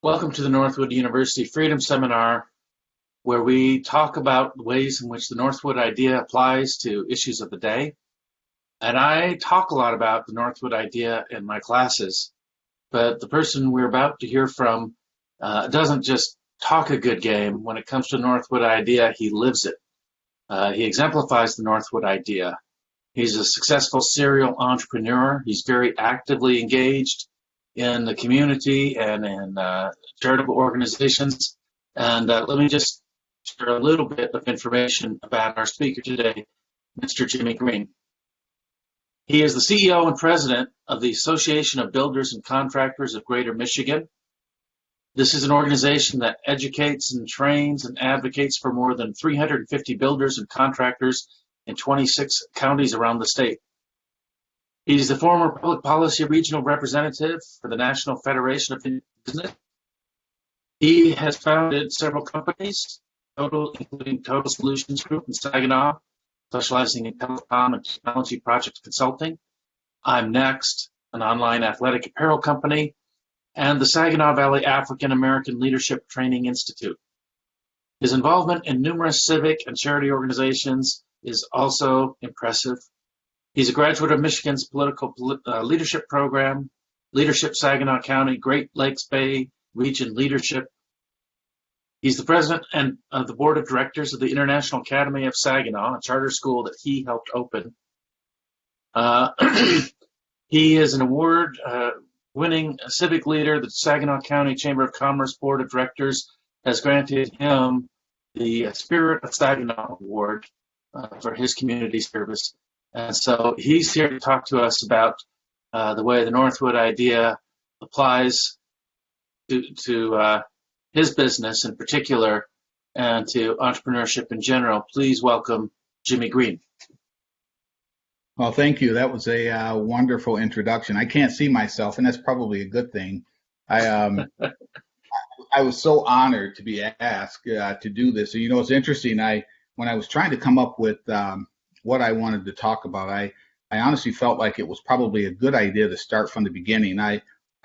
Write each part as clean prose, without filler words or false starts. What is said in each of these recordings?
Welcome to the Northwood University Freedom Seminar, where we talk about the ways in which the Northwood idea applies to issues of the day. And I talk a lot about the Northwood idea in my classes, but the person we're about to hear from doesn't just talk a good game. When it comes to the Northwood idea, he lives it. He exemplifies the Northwood idea. He's a successful serial entrepreneur. He's very actively engaged in the community and in charitable organizations. And let me just share a little bit of information about our speaker today, Mr. Jimmy Greene. He is the CEO and president of the Association of Builders and Contractors of Greater Michigan. This is an organization that educates and trains and advocates for more than 350 builders and contractors in 26 counties around the state. He's the former public policy regional representative for the National Federation of Business. He has founded several companies, including Total Solutions Group in Saginaw, specializing in telecom and technology project consulting. I'm Next, an online athletic apparel company, and the Saginaw Valley African American Leadership Training Institute. His involvement in numerous civic and charity organizations is also impressive. He's a graduate of Michigan's political leadership program, Leadership Saginaw County, Great Lakes Bay Region Leadership. He's the president and of the board of directors of the International Academy of Saginaw, a charter school that he helped open. He is an award-winning civic leader. The Saginaw County Chamber of Commerce Board of Directors has granted him the Spirit of Saginaw Award for his community service. And so he's here to talk to us about the way the Northwood idea applies to his business in particular and to entrepreneurship in general. Please welcome Jimmy Greene. Well, thank you. That was a wonderful introduction. I can't see myself, and that's probably a good thing. I was so honored to be asked to do this. So, you know, it's interesting. When I was trying to come up with what I wanted to talk about, I honestly felt like it was probably a good idea to start from the beginning. I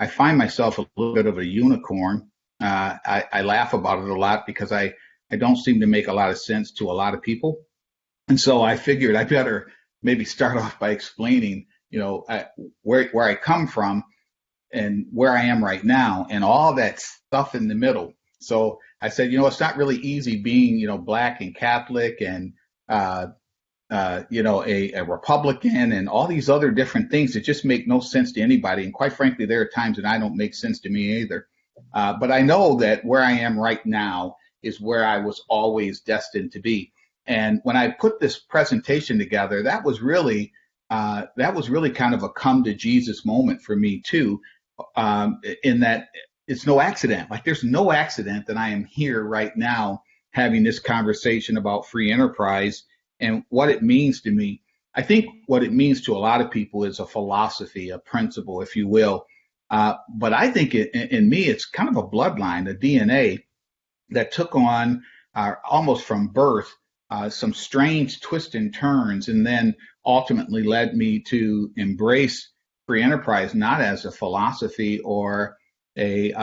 find myself a little bit of a unicorn. I laugh about it a lot because I don't seem to make a lot of sense to a lot of people. And so I figured I better maybe start off by explaining, you know, where I come from and where I am right now and all that stuff in the middle. So I said, you know, it's not really easy being, you know, Black and Catholic and you know, a Republican and all these other different things that just make no sense to anybody. And quite frankly, there are times that I don't make sense to me either. But I know that where I am right now is where I was always destined to be. And when I put this presentation together, that was really kind of a come to Jesus moment for me too, in that it's no accident. Like there's no accident that I am here right now having this conversation about free enterprise and what it means to me. I think what it means to a lot of people is a philosophy, a principle, if you will. But I think in me, it's kind of a bloodline, a DNA that took on almost from birth some strange twists and turns, and then ultimately led me to embrace free enterprise, not as a philosophy or a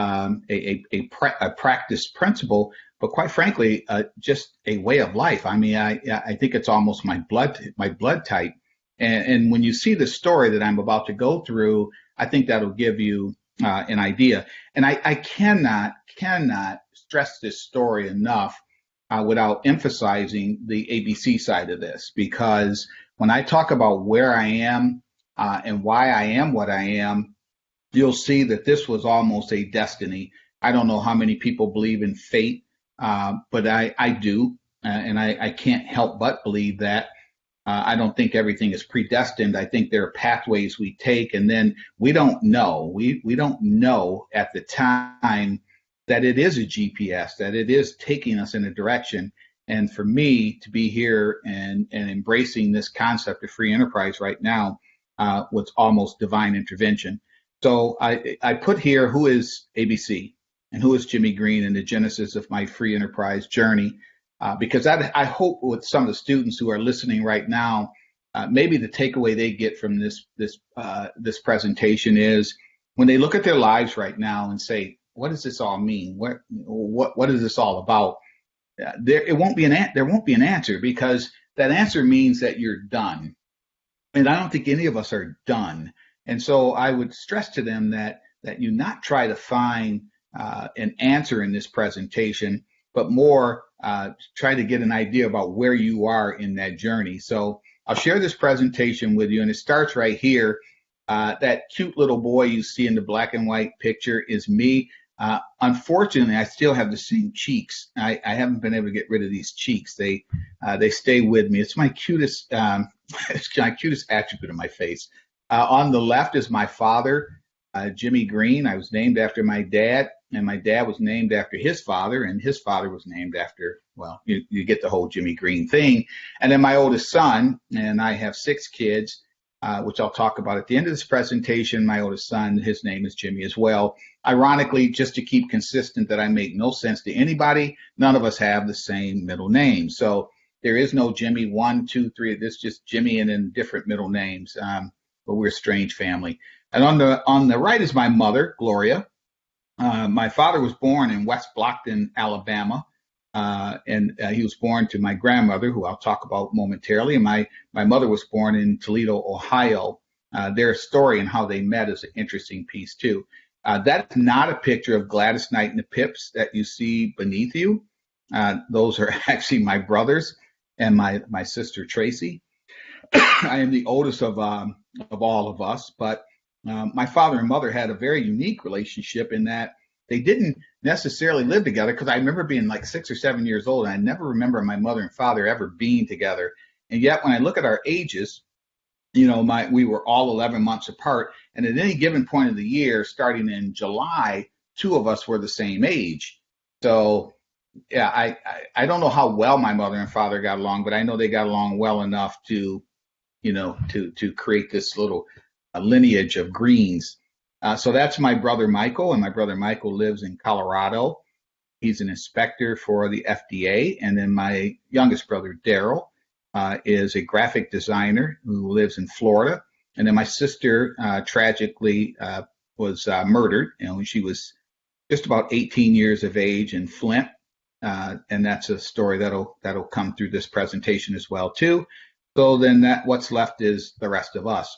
practice principle, but quite frankly, just a way of life. I mean, I think it's almost my blood type. And when you see the story that I'm about to go through, I think that'll give you an idea. And I cannot stress this story enough without emphasizing the ABC side of this, because when I talk about where I am and why I am what I am, you'll see that this was almost a destiny. I don't know how many people believe in fate, but I do, and I can't help but believe that. I don't think everything is predestined. I think there are pathways we take, and then we don't know. We don't know at the time that it is a GPS, that it is taking us in a direction. And for me to be here and embracing this concept of free enterprise right now was almost divine intervention. So I put here who is ABC and who is Jimmy Greene and the genesis of my free enterprise journey. Because I hope with some of the students who are listening right now, maybe the takeaway they get from this presentation is when they look at their lives right now and say, what does this all mean? What is this all about? There won't be an answer, because that answer means that you're done. And I don't think any of us are done. And so I would stress to them that you not try to find an answer in this presentation, but more try to get an idea about where you are in that journey. So I'll share this presentation with you, and it starts right here. That cute little boy you see in the black and white picture is me. Unfortunately, I still have the same cheeks. I haven't been able to get rid of these cheeks. They stay with me. It's my cutest it's my cutest attribute of my face. On the left is my father, Jimmy Greene. I was named after my dad, and my dad was named after his father, and his father was named after, well, you get the whole Jimmy Greene thing. And then my oldest son, and I have 6 kids, which I'll talk about at the end of this presentation. My oldest son, his name is Jimmy as well. Ironically, just to keep consistent that I make no sense to anybody, none of us have the same middle name. So there is no Jimmy 1, 2, 3. This is just Jimmy and then different middle names. But we're a strange family. And on the right is my mother, Gloria. My father was born in West Blockton, Alabama. And he was born to my grandmother, who I'll talk about momentarily. And my mother was born in Toledo, Ohio. Their story and how they met is an interesting piece, too. That's not a picture of Gladys Knight and the Pips that you see beneath you. Those are actually my brothers and my sister, Tracy. I am the oldest of all of us, but my father and mother had a very unique relationship in that they didn't necessarily live together, because I remember being like 6 or 7 years old, and I never remember my mother and father ever being together. And yet when I look at our ages, we were all 11 months apart. And at any given point of the year, starting in July, 2 of us were the same age. So yeah, I don't know how well my mother and father got along, but I know they got along well enough to create this little lineage of Greenes. So that's my brother Michael, and my brother Michael lives in Colorado. He's an inspector for the FDA. And then my youngest brother, Daryl, is a graphic designer who lives in Florida. And then my sister tragically was murdered. She was just about 18 years of age in Flint. And that's a story that'll come through this presentation as well, too. So then what's left is the rest of us.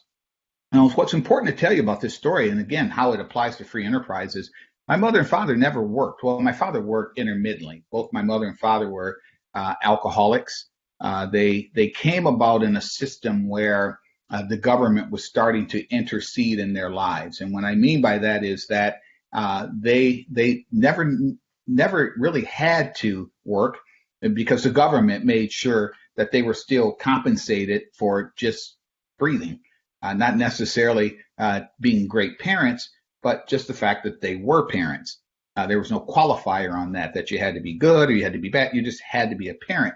Now, what's important to tell you about this story, and again, how it applies to free enterprise, is my mother and father never worked. Well, my father worked intermittently. Both my mother and father were alcoholics. They came about in a system where the government was starting to intercede in their lives. And what I mean by that is that they never really had to work, because the government made sure that they were still compensated for just breathing, not necessarily being great parents, but just the fact that they were parents. There was no qualifier on that you had to be good or you had to be bad. You just had to be a parent.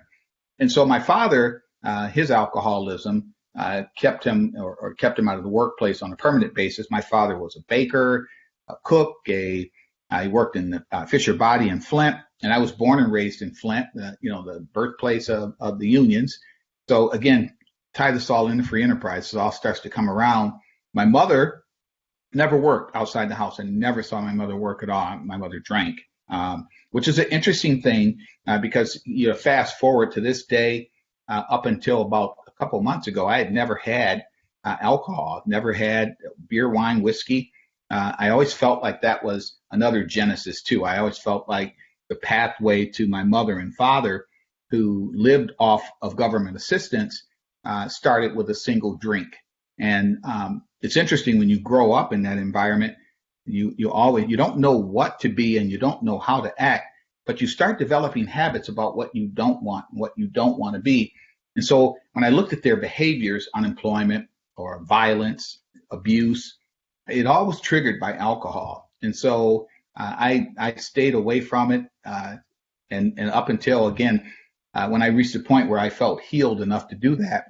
And so my father, his alcoholism kept him out of the workplace on a permanent basis. My father was a baker, a cook, he worked in the Fisher Body in Flint, and I was born and raised in Flint, the birthplace of the unions. So again, tie this all into free enterprise. So it all starts to come around. My mother never worked outside the house. I never saw my mother work at all. My mother drank, which is an interesting thing because fast forward to this day, up until about a couple months ago, I had never had alcohol, never had beer, wine, whiskey. I always felt like that was another Genesis too. I always felt like the pathway to my mother and father, who lived off of government assistance, started with a single drink. And it's interesting when you grow up in that environment, you don't know what to be and you don't know how to act, but you start developing habits about what you don't want, what you don't want to be. And so when I looked at their behaviors, unemployment or violence, abuse, it all was triggered by alcohol. And so I stayed away from it. And up until, again, when I reached a point where I felt healed enough to do that,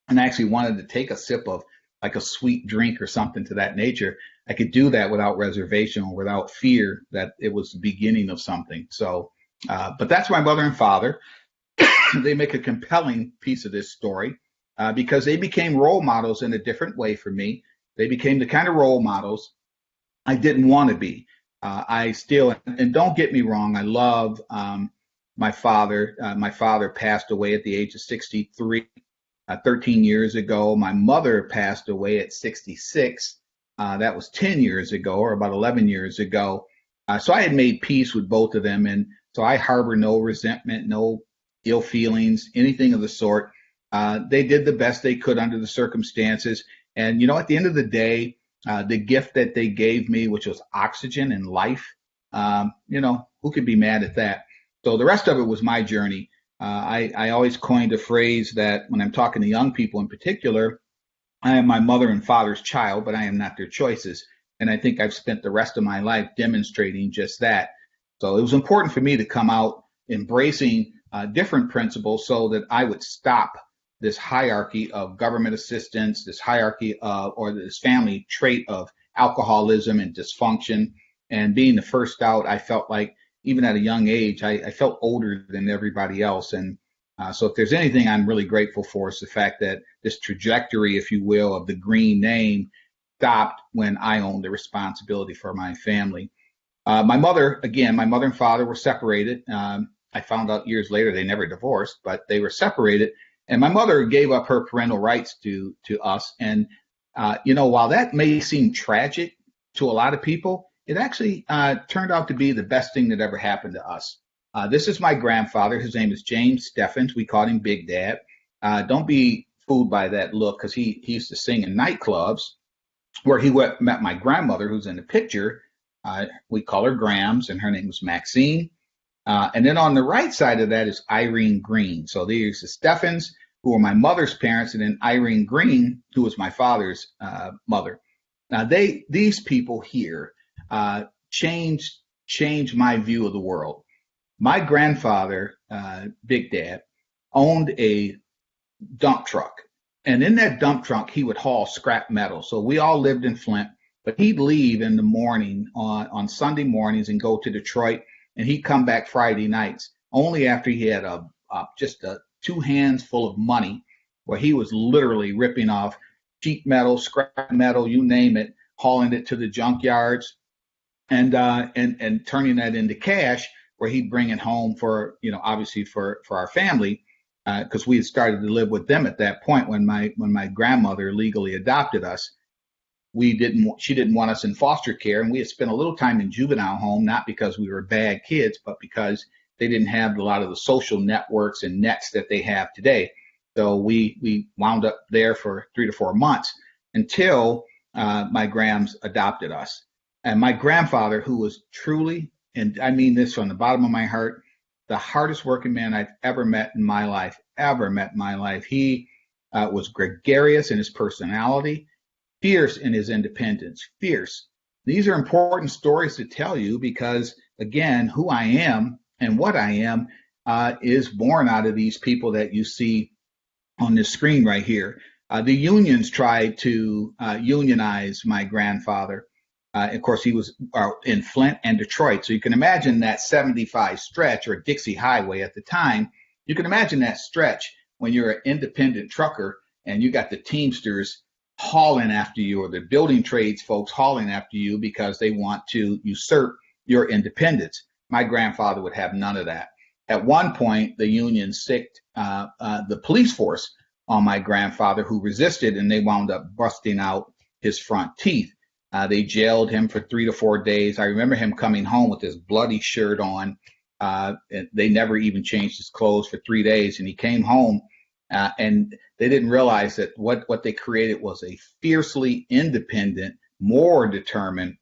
and I actually wanted to take a sip of like a sweet drink or something to that nature, I could do that without reservation or without fear that it was the beginning of something. So, but that's my mother and father. They make a compelling piece of this story because they became role models in a different way for me. They became the kind of role models I didn't want to be. I still, and don't get me wrong, I love my father. My father passed away at the age of 63, 13 years ago. My mother passed away at 66. That was 10 years ago, or about 11 years ago. So I had made peace with both of them. And so I harbor no resentment, no ill feelings, anything of the sort. They did the best they could under the circumstances. And, you know, at the end of the day, the gift that they gave me, which was oxygen and life, you know, who could be mad at that? So the rest of it was my journey. I always coined a phrase that when I'm talking to young people in particular, I am my mother and father's child, but I am not their choices. And I think I've spent the rest of my life demonstrating just that. So it was important for me to come out embracing different principles so that I would stop this hierarchy of government assistance, this hierarchy of, or this family trait of alcoholism and dysfunction. And being the first out, I felt like even at a young age, I felt older than everybody else. And so if there's anything I'm really grateful for, is the fact that this trajectory, if you will, of the Greene name stopped when I owned the responsibility for my family. My mother and father were separated. I found out years later they never divorced, but they were separated. And my mother gave up her parental rights to us. And, you know, while that may seem tragic to a lot of people, it actually turned out to be the best thing that ever happened to us. This is my grandfather. His name is James Steffens. We called him Big Dad. Don't be fooled by that look, because he used to sing in nightclubs where he met my grandmother, who's in the picture. We call her Grams, and her name was Maxine. And then on the right side of that is Irene Greene. So there's the Steffens, who were my mother's parents, and then Irene Greene, who was my father's mother. Now, these people here changed my view of the world. My grandfather, Big Dad, owned a dump truck. And in that dump truck, he would haul scrap metal. So we all lived in Flint, but he'd leave in the morning on Sunday mornings and go to Detroit, and he'd come back Friday nights, only after he had just two hands full of money, where he was literally ripping off sheet metal, scrap metal, you name it, hauling it to the junkyards and turning that into cash, where he'd bring it home for, you know, obviously for our family, because we had started to live with them at that point when my grandmother legally adopted us. She didn't want us in foster care, and we had spent a little time in juvenile home, not because we were bad kids, but because they didn't have a lot of the social networks and nets that they have today. So we wound up there for 3 to 4 months until my Grams adopted us. And my grandfather, who was truly, and I mean this from the bottom of my heart, the hardest working man I've ever met in my life. He was gregarious in his personality, fierce in his independence, fierce. These are important stories to tell you because, again, who I am and what I am is born out of these people that you see on this screen right here. The unions tried to unionize my grandfather. Of course, he was in Flint and Detroit. So you can imagine that 75 stretch, or Dixie Highway at the time. You can imagine that stretch when you're an independent trucker and you got the Teamsters hauling after you, or the building trades folks hauling after you because they want to usurp your independence. My grandfather would have none of that. At one point, the union sicked the police force on my grandfather, who resisted, and they wound up busting out his front teeth. They jailed him for 3 to 4 days. I remember him coming home with his bloody shirt on. They never even changed his clothes for 3 days. And he came home, and they didn't realize that what they created was a fiercely independent, more determined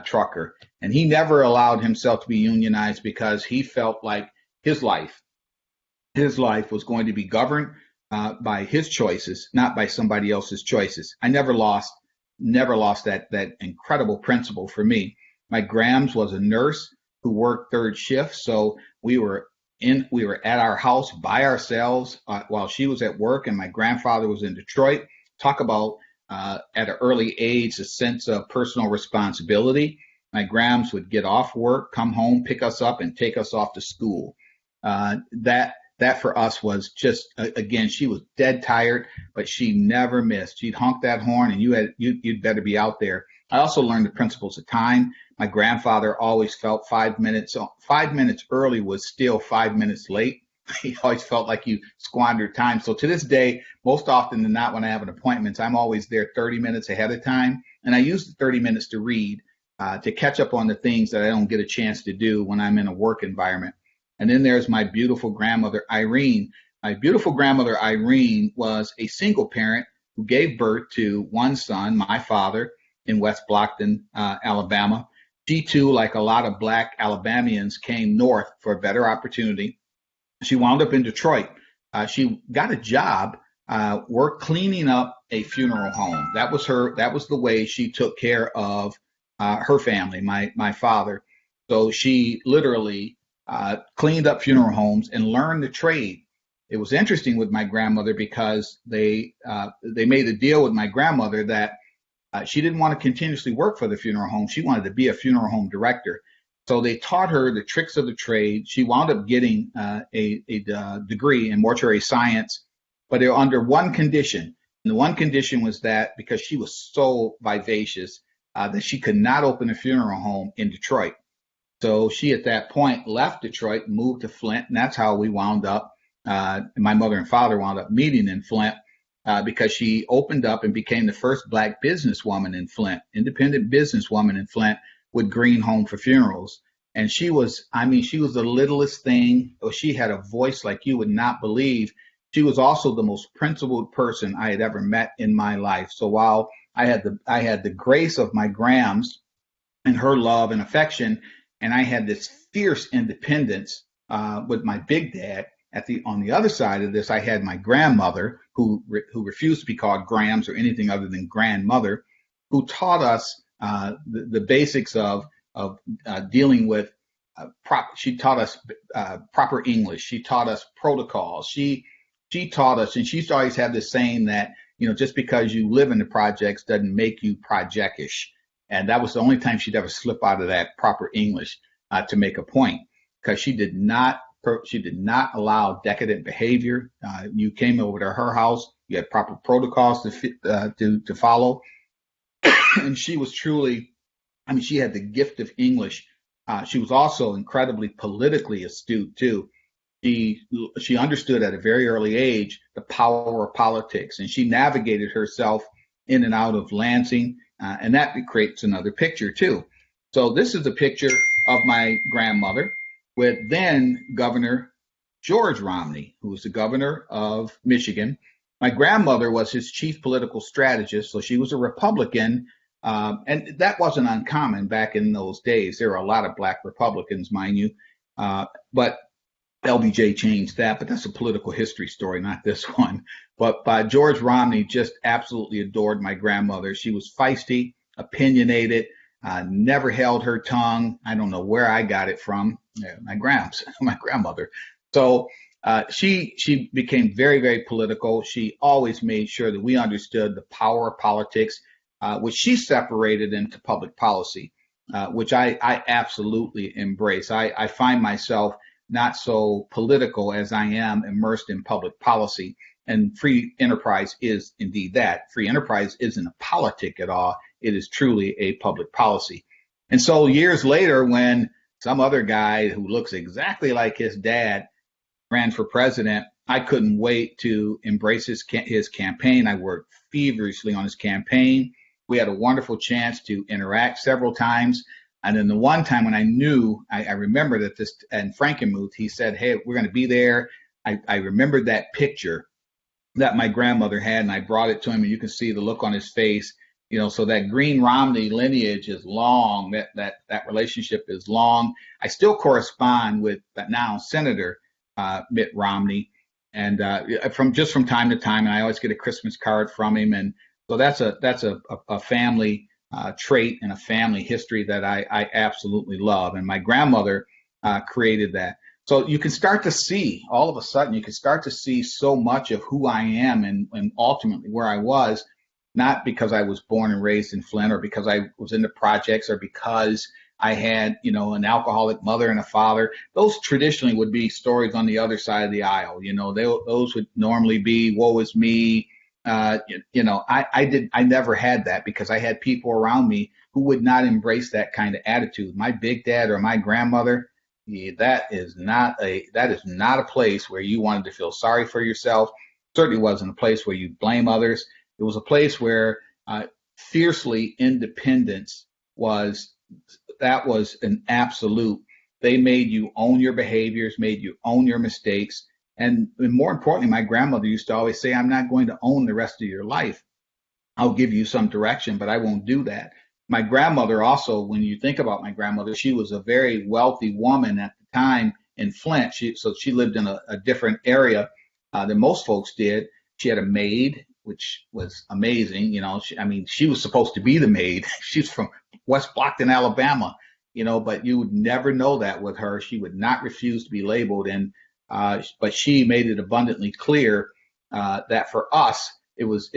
trucker. And he never allowed himself to be unionized because he felt like his life was going to be governed by his choices, not by somebody else's choices. I never lost that incredible principle for me. My Grams was a nurse who worked third shift, so we were at our house by ourselves while she was at work, and my grandfather was in Detroit. Talk about at an early age a sense of personal responsibility. My Grams would get off work, come home, pick us up, and take us off to school. That that for us was just, again, she was dead tired, but she never missed. She'd honk that horn and you'd better be out there. I also learned the principles of time. My grandfather always felt 5 minutes early was still 5 minutes late. He always felt like you squandered time. So to this day, most often than not, when I have an appointment, I'm always there 30 minutes ahead of time. And I use the 30 minutes to read, to catch up on the things that I don't get a chance to do when I'm in a work environment. And then there's my beautiful grandmother, Irene. My beautiful grandmother, Irene, was a single parent who gave birth to one son, my father, in West Blockton, Alabama. She too, like a lot of Black Alabamians, came north for a better opportunity. She wound up in Detroit. She got a job, work cleaning up a funeral home. That was the way she took care of her family, my father. So she literally cleaned up funeral homes and learned the trade. It was interesting with my grandmother because they made a deal with my grandmother that she didn't want to continuously work for the funeral home. She wanted to be a funeral home director. So they taught her the tricks of the trade. She wound up getting a degree in mortuary science, but under one condition. And the one condition was that because she was so vivacious, that she could not open a funeral home in Detroit. So she, at that point, left Detroit, moved to Flint, and that's how we wound up. My mother and father wound up meeting in Flint because she opened up and became the first Black businesswoman in Flint, independent businesswoman in Flint with Greene Home for Funerals. And she was the littlest thing. She had a voice like you would not believe. She was also the most principled person I had ever met in my life. So while I had the grace of my grams and her love and affection, and I had this fierce independence with my big dad. On the other side of this, I had my grandmother, who refused to be called Grams or anything other than grandmother, who taught us the basics of dealing with she taught us proper English. She taught us protocols. She taught us, and she used to always have this saying that, just because you live in the projects doesn't make you projectish. And that was the only time she'd ever slip out of that proper English to make a point, because she did not allow decadent behavior. You came over to her house, you had proper protocols to follow, and she was truly, she had the gift of English. She was also incredibly politically astute too. She understood at a very early age the power of politics, and she navigated herself in and out of Lansing. And that creates another picture too. So this is a picture of my grandmother with then Governor George Romney, who was the governor of Michigan. My grandmother was his chief political strategist, so she was a Republican, and that wasn't uncommon back in those days. There were a lot of Black Republicans, mind you, but LBJ changed that, but that's a political history story, not this one. But George Romney just absolutely adored my grandmother. She was feisty, opinionated, never held her tongue. I don't know where I got it from. My grandmother. So she became very, very political. She always made sure that we understood the power of politics, which she separated into public policy, which I absolutely embrace. I find myself not so political as I am immersed in public policy. And free enterprise is indeed that. Free enterprise isn't a politic at all. It is truly a public policy. And so years later, when some other guy who looks exactly like his dad ran for president, I couldn't wait to embrace his campaign. I worked feverishly on his campaign. We had a wonderful chance to interact several times. And then the one time when I remember that in Frankenmuth, he said, "Hey, we're going to be there." I remembered that picture that my grandmother had, and I brought it to him, and you can see the look on his face. So that Greene Romney lineage is long. That relationship is long. I still correspond with now Senator Mitt Romney, and from time to time, and I always get a Christmas card from him, and so that's a family trait and a family history that I absolutely love. And my grandmother created that. So you can start to see, all of a sudden, you can start to see so much of who I am and ultimately where I was, not because I was born and raised in Flint or because I was in the projects or because I had, an alcoholic mother and a father. Those traditionally would be stories on the other side of the aisle. Those would normally be, woe is me. I never had that because I had people around me who would not embrace that kind of attitude. My big dad or my grandmother, yeah, that is not a place where you wanted to feel sorry for yourself. Certainly wasn't a place where you blame others. It was a place where fiercely independence was that was an absolute. They made you own your behaviors, made you own your mistakes, and more importantly, my grandmother used to always say, "I'm not going to own the rest of your life. I'll give you some direction, but I won't do that." My grandmother also, when you think about my grandmother, she was a very wealthy woman at the time in Flint. So she lived in a different area than most folks did. She had a maid, which was amazing. She was supposed to be the maid. She's from West Blockton, Alabama, but you would never know that with her. She would not refuse to be labeled. But she made it abundantly clear that for us, it was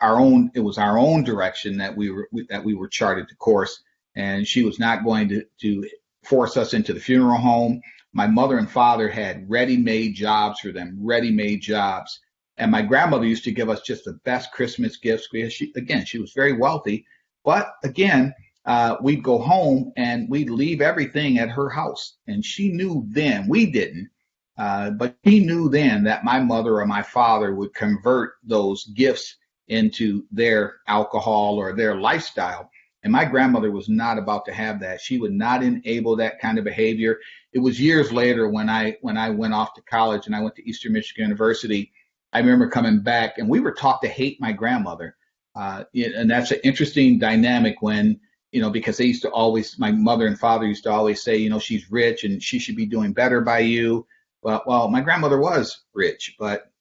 our own direction that we were charted to course, and she was not going to force us into the funeral home. My mother and father had ready-made jobs for them, ready-made jobs. And my grandmother used to give us just the best Christmas gifts because she was very wealthy. But again, we'd go home and we'd leave everything at her house. And she knew then, we didn't, but she knew then that my mother or my father would convert those gifts into their alcohol or their lifestyle. And my grandmother was not about to have that. She would not enable that kind of behavior. It was years later when I went off to college and I went to Eastern Michigan University. I remember coming back and we were taught to hate my grandmother. And that's an interesting dynamic when, because they used to always, my mother and father used to always say, she's rich and she should be doing better by you. Well, my grandmother was rich, but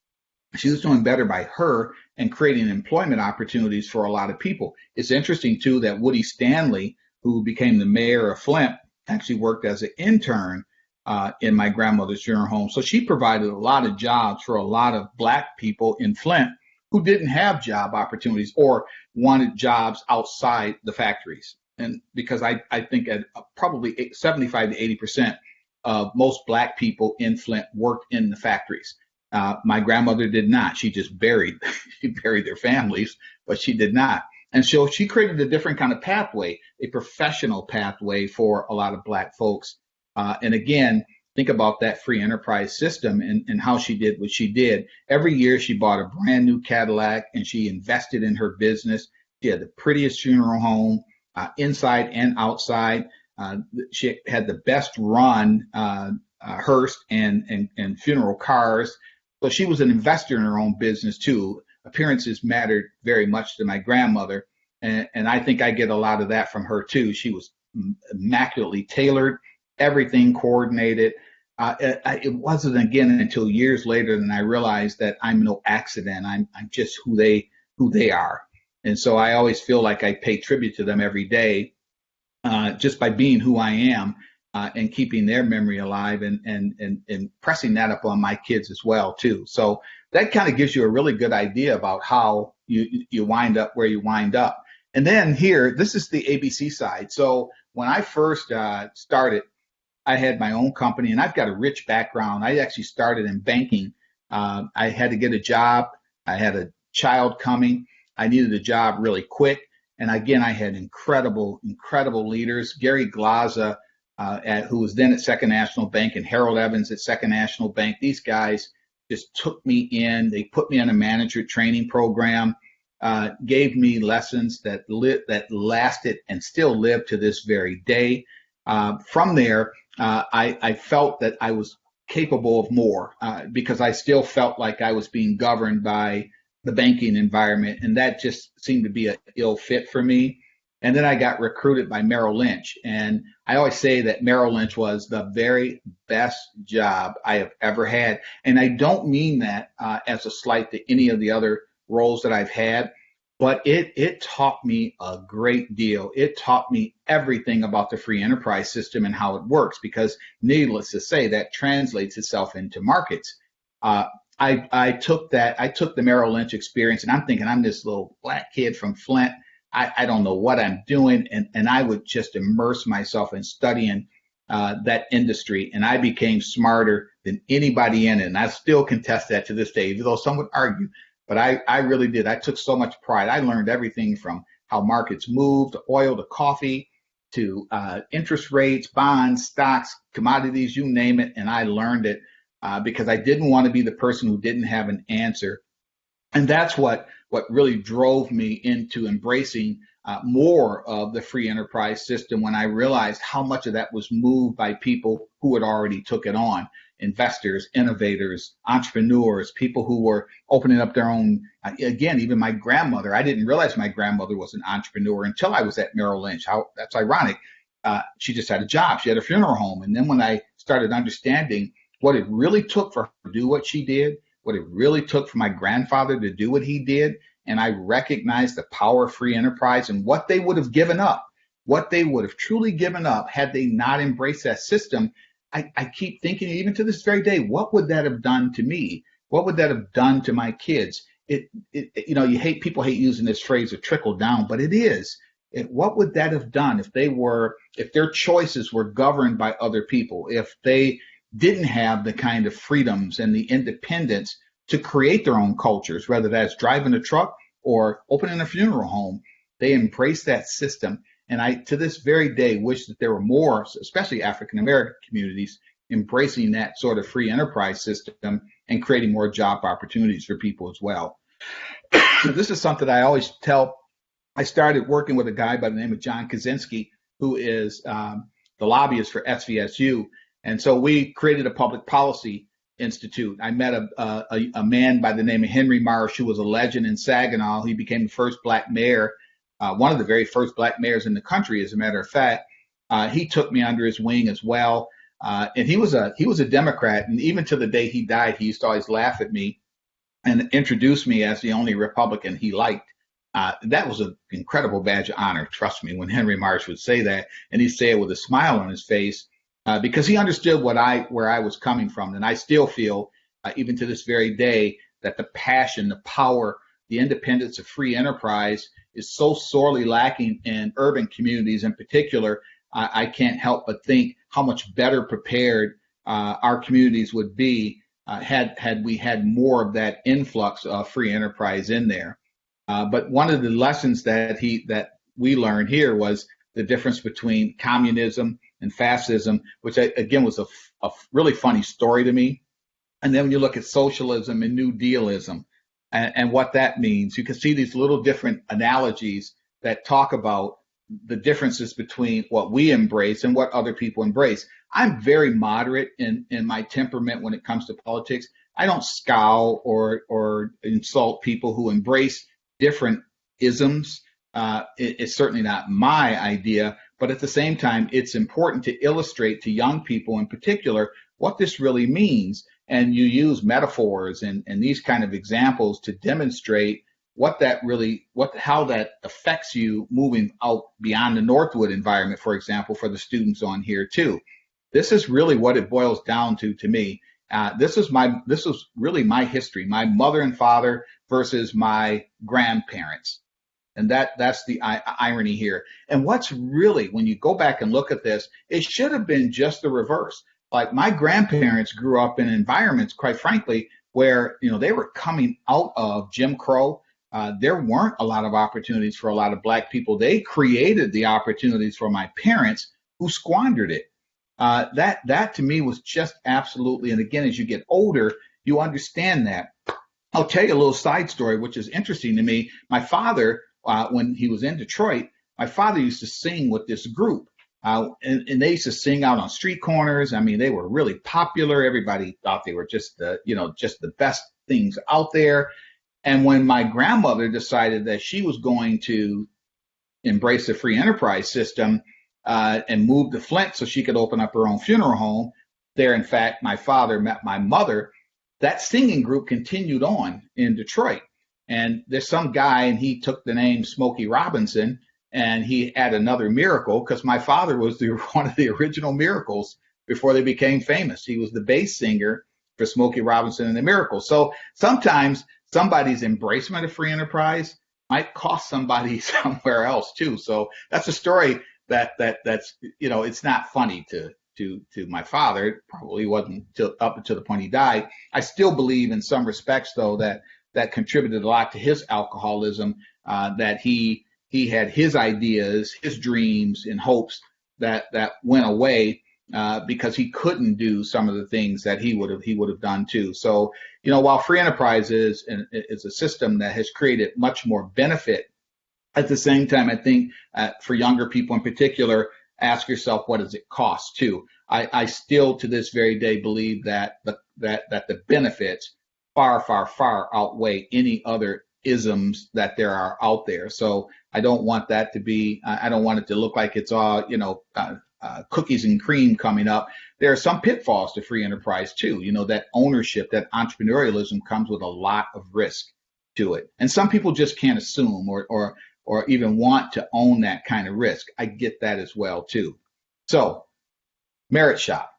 she was doing better by her and creating employment opportunities for a lot of people. It's interesting, too, that Woody Stanley, who became the mayor of Flint, actually worked as an intern in my grandmother's funeral home. So she provided a lot of jobs for a lot of Black people in Flint who didn't have job opportunities or wanted jobs outside the factories. And because I think at probably 75 to 80% of most Black people in Flint worked in the factories. My grandmother did not. She just buried their families, but she did not. And so she created a different kind of pathway, a professional pathway for a lot of Black folks. And again, think about that free enterprise system and how she did what she did. Every year she bought a brand new Cadillac and she invested in her business. She had the prettiest funeral home, inside and outside. She had the best run hearse and funeral cars. So she was an investor in her own business too. Appearances mattered very much to my grandmother. And I think I get a lot of that from her too. She was immaculately tailored, everything coordinated. It wasn't again until years later that I realized that I'm no accident. I'm just who they are. And so I always feel like I pay tribute to them every day, just by being who I am. And keeping their memory alive and pressing that up on my kids as well, too. So that kind of gives you a really good idea about how you wind up where you wind up. And then here, this is the ABC side. So when I first started, I had my own company and I've got a rich background. I actually started in banking. I had to get a job. I had a child coming. I needed a job really quick. And again, I had incredible leaders. Gary Glaza, who was then at Second National Bank, and Harold Evans at Second National Bank. These guys just took me in. They put me on a manager training program, gave me lessons that lasted and still live to this very day. From there, I felt that I was capable of more because I still felt like I was being governed by the banking environment, and that just seemed to be an ill fit for me. And then I got recruited by Merrill Lynch. And I always say that Merrill Lynch was the very best job I have ever had. And I don't mean that as a slight to any of the other roles that I've had, but it taught me a great deal. It taught me everything about the free enterprise system and how it works, because needless to say, that translates itself into markets. I took the Merrill Lynch experience, and I'm thinking I'm this little Black kid from Flint. I don't know what I'm doing. And I would just immerse myself in studying that industry. And I became smarter than anybody in it. And I still contest that to this day, even though some would argue. But I really did. I took so much pride. I learned everything from how markets moved, to oil to coffee, to interest rates, bonds, stocks, commodities, you name it. And I learned it because I didn't want to be the person who didn't have an answer. And that's what really drove me into embracing more of the free enterprise system when I realized how much of that was moved by people who had already took it on. Investors, innovators, entrepreneurs, people who were opening up their own, again, even my grandmother. I didn't realize my grandmother was an entrepreneur until I was at Merrill Lynch. That's ironic. She just had a job. She had a funeral home. And then when I started understanding what it really took for her to do what she did, what it really took for my grandfather to do what he did, and I recognized the power of free enterprise and what they would have given up, what they would have truly given up had they not embraced that system. I keep thinking, even to this very day, what would that have done to me? What would that have done to my kids? People hate using this phrase of trickle down, but it is. What would that have done if their choices were governed by other people, if they didn't have the kind of freedoms and the independence to create their own cultures, whether that's driving a truck or opening a funeral home? They embraced that system. And I, to this very day, wish that there were more, especially African American communities, embracing that sort of free enterprise system and creating more job opportunities for people as well. This is something I always tell. I started working with a guy by the name of John Kaczynski, who is the lobbyist for SVSU. And so we created a public policy institute. I met a man by the name of Henry Marsh, who was a legend in Saginaw. He became the first black mayor. One of the very first black mayors in the country, as a matter of fact. He took me under his wing as well. And he was a Democrat. And even to the day he died, he used to always laugh at me and introduce me as the only Republican he liked. That was an incredible badge of honor, trust me, when Henry Marsh would say that. And he'd say it with a smile on his face because he understood where I was coming from. And I still feel, even to this very day, that the passion, the power, the independence of free enterprise is so sorely lacking in urban communities in particular. I can't help but think how much better prepared our communities would be had we had more of that influx of free enterprise in there. But one of the lessons that we learned here was the difference between communism and fascism, which again was a really funny story to me. And then when you look at socialism and New Dealism, and what that means, you can see these little different analogies that talk about the differences between what we embrace and what other people embrace. I'm very moderate in my temperament when it comes to politics. I don't scowl or insult people who embrace different isms. It's certainly not my idea, but at the same time, it's important to illustrate to young people in particular what this really means. And you use metaphors and these kind of examples to demonstrate how that affects you moving out beyond the Northwood environment, for example, for the students on here too. This is really what it boils down to me. This is really my history, my mother and father versus my grandparents. And that's the irony here. And what's really, when you go back and look at this, it should have been just the reverse. Like my grandparents grew up in environments, quite frankly, where they were coming out of Jim Crow. There weren't a lot of opportunities for a lot of black people. They created the opportunities for my parents, who squandered it. That to me was just absolutely. And again, as you get older, you understand that. I'll tell you a little side story, which is interesting to me. My father, when he was in Detroit, my father used to sing with this group. And they used to sing out on street corners. I mean, they were really popular. Everybody thought they were just the best things out there. And when my grandmother decided that she was going to embrace the free enterprise system and move to Flint so she could open up her own funeral home, there, in fact, my father met my mother. That singing group continued on in Detroit. And there's some guy, and he took the name Smokey Robinson, and he had another miracle because my father was one of the original Miracles before they became famous. He was the bass singer for Smokey Robinson and the Miracles. So sometimes somebody's embracement of free enterprise might cost somebody somewhere else too. So that's a story that's it's not funny to my father. It probably wasn't up until the point he died. I still believe in some respects though that contributed a lot to his alcoholism. That he had his ideas, his dreams, and hopes that went away because he couldn't do some of the things that he would have done too. So while free enterprise is a system that has created much more benefit, at the same time, I think for younger people in particular, ask yourself, what does it cost too? I still to this very day believe that the benefits far, far, far outweigh any other isms that there are out there. So I don't want that to be, I don't want it to look like it's all, cookies and cream coming up. There are some pitfalls to free enterprise too. That ownership, that entrepreneurialism comes with a lot of risk to it. And some people just can't assume or even want to own that kind of risk. I get that as well too. So Merit Shop.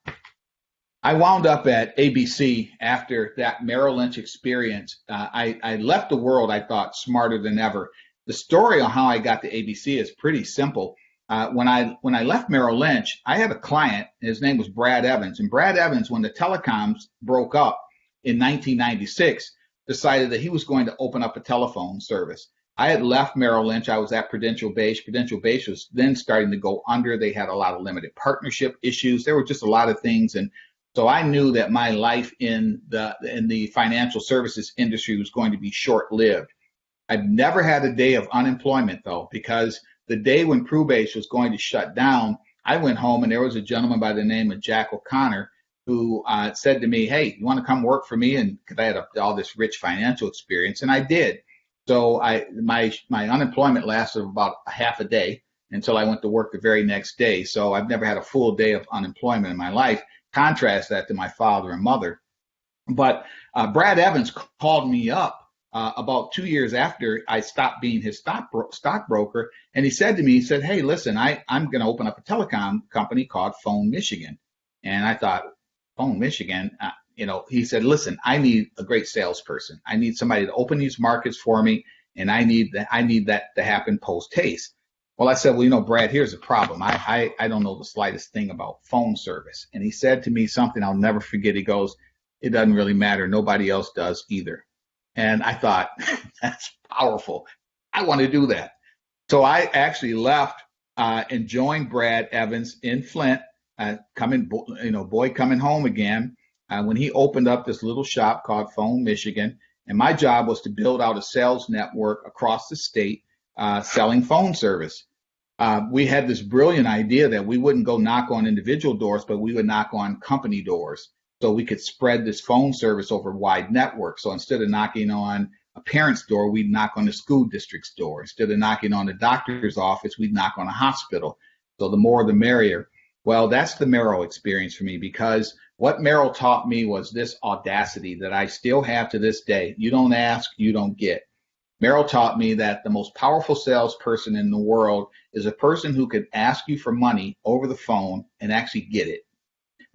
I wound up at ABC after that Merrill Lynch experience. I left the world, I thought, smarter than ever. The story on how I got to ABC is pretty simple. When I left Merrill Lynch, I had a client. His name was Brad Evans. And Brad Evans, when the telecoms broke up in 1996, decided that he was going to open up a telephone service. I had left Merrill Lynch. I was at Prudential Base. Prudential Base was then starting to go under. They had a lot of limited partnership issues. There were just a lot of things. And so I knew that my life in the financial services industry was going to be short-lived. I've never had a day of unemployment though, because the day when Prubase was going to shut down, I went home and there was a gentleman by the name of Jack O'Connor who said to me, "Hey, you want to come work for me?" And because I had all this rich financial experience, and I did. So my unemployment lasted about a half a day until I went to work the very next day. So I've never had a full day of unemployment in my life. Contrast that to my father and mother. But Brad Evans called me up about 2 years after I stopped being his stockbroker, and he said to me, "Hey, listen, I'm going to open up a telecom company called Phone Michigan." And I thought, Phone Michigan? He said, "Listen, I need a great salesperson. I need somebody to open these markets for me, and I need that to happen post haste." Well, I said, "Well, Brad, here's the problem. I don't know the slightest thing about phone service." And he said to me something I'll never forget. He goes, "It doesn't really matter. Nobody else does either." And I thought, that's powerful. I want to do that. So I actually left and joined Brad Evans in Flint, boy coming home again, when he opened up this little shop called Phone Michigan. And my job was to build out a sales network across the state selling phone service. We had this brilliant idea that we wouldn't go knock on individual doors, but we would knock on company doors. So we could spread this phone service over wide networks. So instead of knocking on a parent's door, we'd knock on the school district's door. Instead of knocking on the doctor's office, we'd knock on a hospital. So the more the merrier. Well, that's the Merrill experience for me, because what Merrill taught me was this audacity that I still have to this day. You don't ask, you don't get. Merrill taught me that the most powerful salesperson in the world is a person who can ask you for money over the phone and actually get it.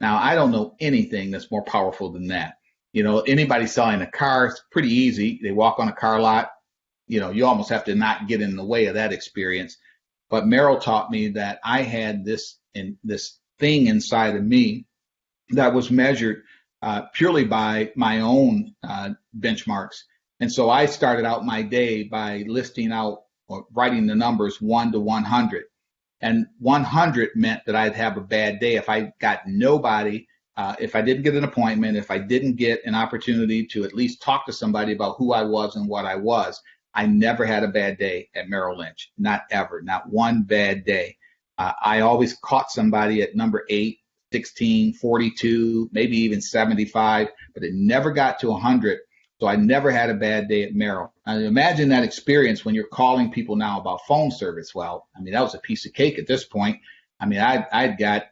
Now, I don't know anything that's more powerful than that. Anybody selling a car, it's pretty easy. They walk on a car lot. You almost have to not get in the way of that experience. But Merrill taught me that I had this thing inside of me that was measured purely by my own benchmarks. And so I started out my day by listing out or writing the numbers 1 to 100. And 100 meant that I'd have a bad day if I got nobody, if I didn't get an appointment, if I didn't get an opportunity to at least talk to somebody about who I was and what I was. I never had a bad day at Merrill Lynch, not ever, not one bad day. I always caught somebody at number 8, 16, 42, maybe even 75, but it never got to 100. So I never had a bad day at Merrill. Now, imagine that experience when you're calling people now about phone service. Well, that was a piece of cake at this point. I'd got,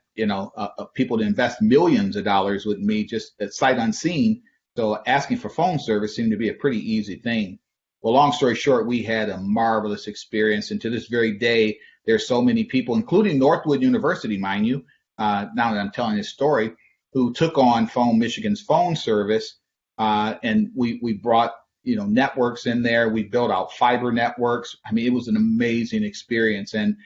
people to invest millions of dollars with me just at sight unseen. So asking for phone service seemed to be a pretty easy thing. Well, long story short, we had a marvelous experience. And to this very day, there's so many people, including Northwood University, mind you, now that I'm telling this story, who took on Phone Michigan's phone service. And we brought networks in there. We built out fiber networks. I mean, it was an amazing experience. And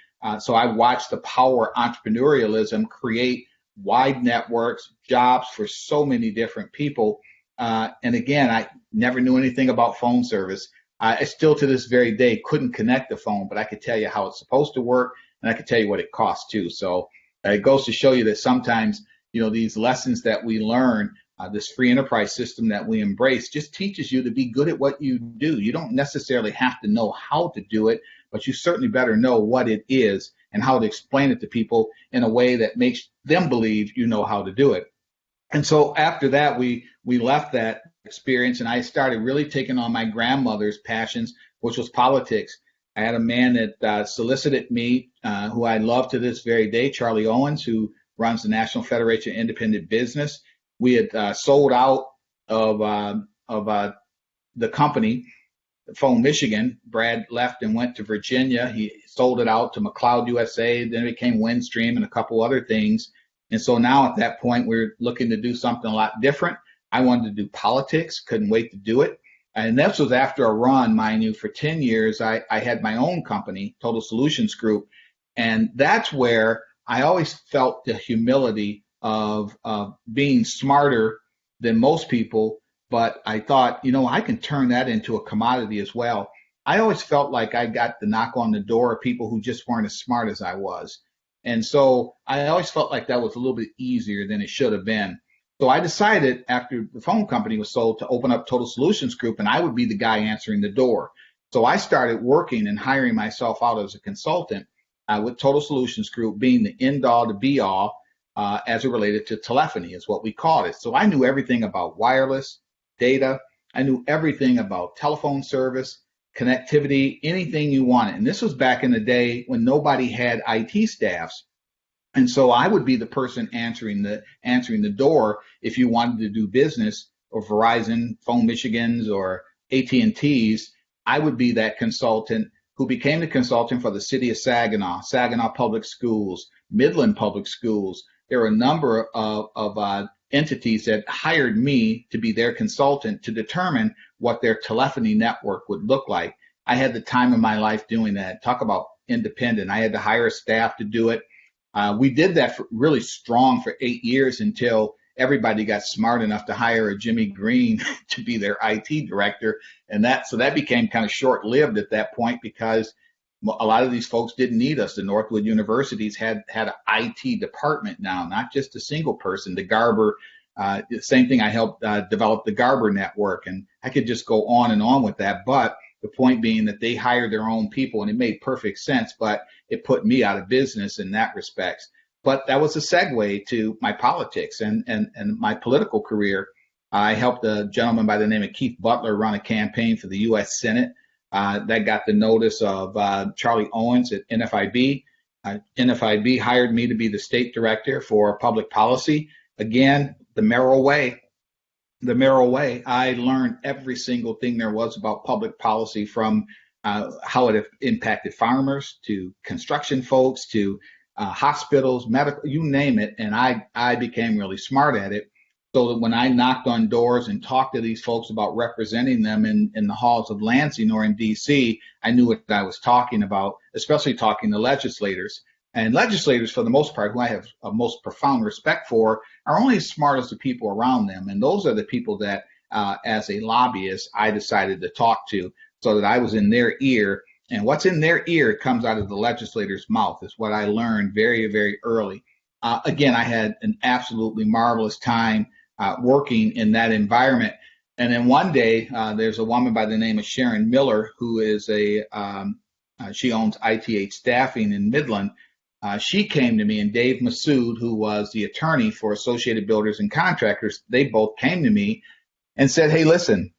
so I watched the power of entrepreneurialism create wide networks, jobs for so many different people. And again, I never knew anything about phone service. I still to this very day couldn't connect the phone, but I could tell you how it's supposed to work, and I could tell you what it costs too. So it goes to show you that sometimes, these lessons that we learn, this free enterprise system that we embrace just teaches you to be good at what you do. You don't necessarily have to know how to do it, but you certainly better know what it is and how to explain it to people in a way that makes them believe you know how to do it. And so after that, we left that experience, and I started really taking on my grandmother's passions, which was politics. I had a man that solicited me, who I love to this very day, Charlie Owens, who runs the National Federation of Independent Business. We had sold out of the company, Phone Michigan. Brad left and went to Virginia. He sold it out to McLeod USA. Then it became Windstream and a couple other things. And so now at that point, we're looking to do something a lot different. I wanted to do politics, couldn't wait to do it. And this was after a run, mind you, for 10 years, I had my own company, Total Solutions Group. And that's where I always felt the humility of being smarter than most people. But I thought, I can turn that into a commodity as well. I always felt like I got the knock on the door of people who just weren't as smart as I was. And so I always felt like that was a little bit easier than it should have been. So I decided after the phone company was sold to open up Total Solutions Group, and I would be the guy answering the door. So I started working and hiring myself out as a consultant with Total Solutions Group being the end all to be all as it related to telephony is what we called it. So I knew everything about wireless, data. I knew everything about telephone service, connectivity, anything you wanted. And this was back in the day when nobody had IT staffs. And so I would be the person answering the door if you wanted to do business, or Verizon, Phone Michigans, or AT&Ts. I would be that consultant who became the consultant for the city of Saginaw, Saginaw Public Schools, Midland Public Schools. There were a number of entities that hired me to be their consultant to determine what their telephony network would look like. I had the time of my life doing that. Talk about independent. I had to hire a staff to do it. We did that really strong for 8 years until everybody got smart enough to hire a Jimmy Greene to be their IT director. And so that became kind of short-lived at that point because a lot of these folks didn't need us. The Northwood universities had an IT department now, not just a single person. The Garber, the same thing, I helped develop the Garber network. And I could just go on and on with that. But the point being that they hired their own people, and it made perfect sense, but it put me out of business in that respect. But that was a segue to my politics and my political career. I helped a gentleman by the name of Keith Butler run a campaign for the U.S. Senate that got the notice of Charlie Owens at NFIB. NFIB hired me to be the state director for public policy. Again, the Merrill way. The Merrill way. I learned every single thing there was about public policy, from how it impacted farmers to construction folks to hospitals, medical, you name it. And I became really smart at it. So that when I knocked on doors and talked to these folks about representing them in the halls of Lansing or in D.C., I knew what I was talking about, especially talking to legislators. And legislators, for the most part, who I have a most profound respect for, are only as smart as the people around them. And those are the people that, as a lobbyist, I decided to talk to, so that I was in their ear. And what's in their ear comes out of the legislator's mouth, is what I learned very, very early. Again, I had an absolutely marvelous time working in that environment. And then one day, there's a woman by the name of Sharon Miller, who is she owns ITH Staffing in Midland. She came to me, and Dave Massoud, who was the attorney for Associated Builders and Contractors, they both came to me and said, hey, listen,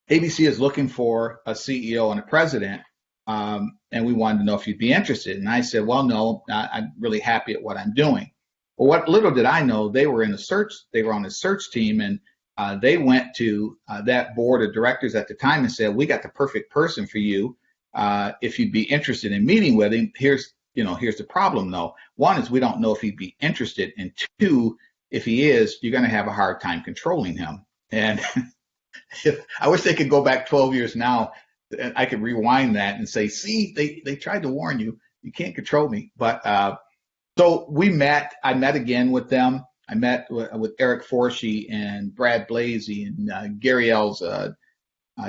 ABC is looking for a CEO and a president, and we wanted to know if you'd be interested. And I said, well, no, I'm really happy at what I'm doing. Well, what little did I know, they were on the search team, and they went to that board of directors at the time and said, we got the perfect person for you if you'd be interested in meeting with him. Here's the problem, though. One is we don't know if he'd be interested, and two, if he is, you're going to have a hard time controlling him. And I wish they could go back 12 years now, and I could rewind that and say, see, they tried to warn you. You can't control me. But so we met. I met again with them. I met with Eric Forshee and Brad Blasey and Gary Ells,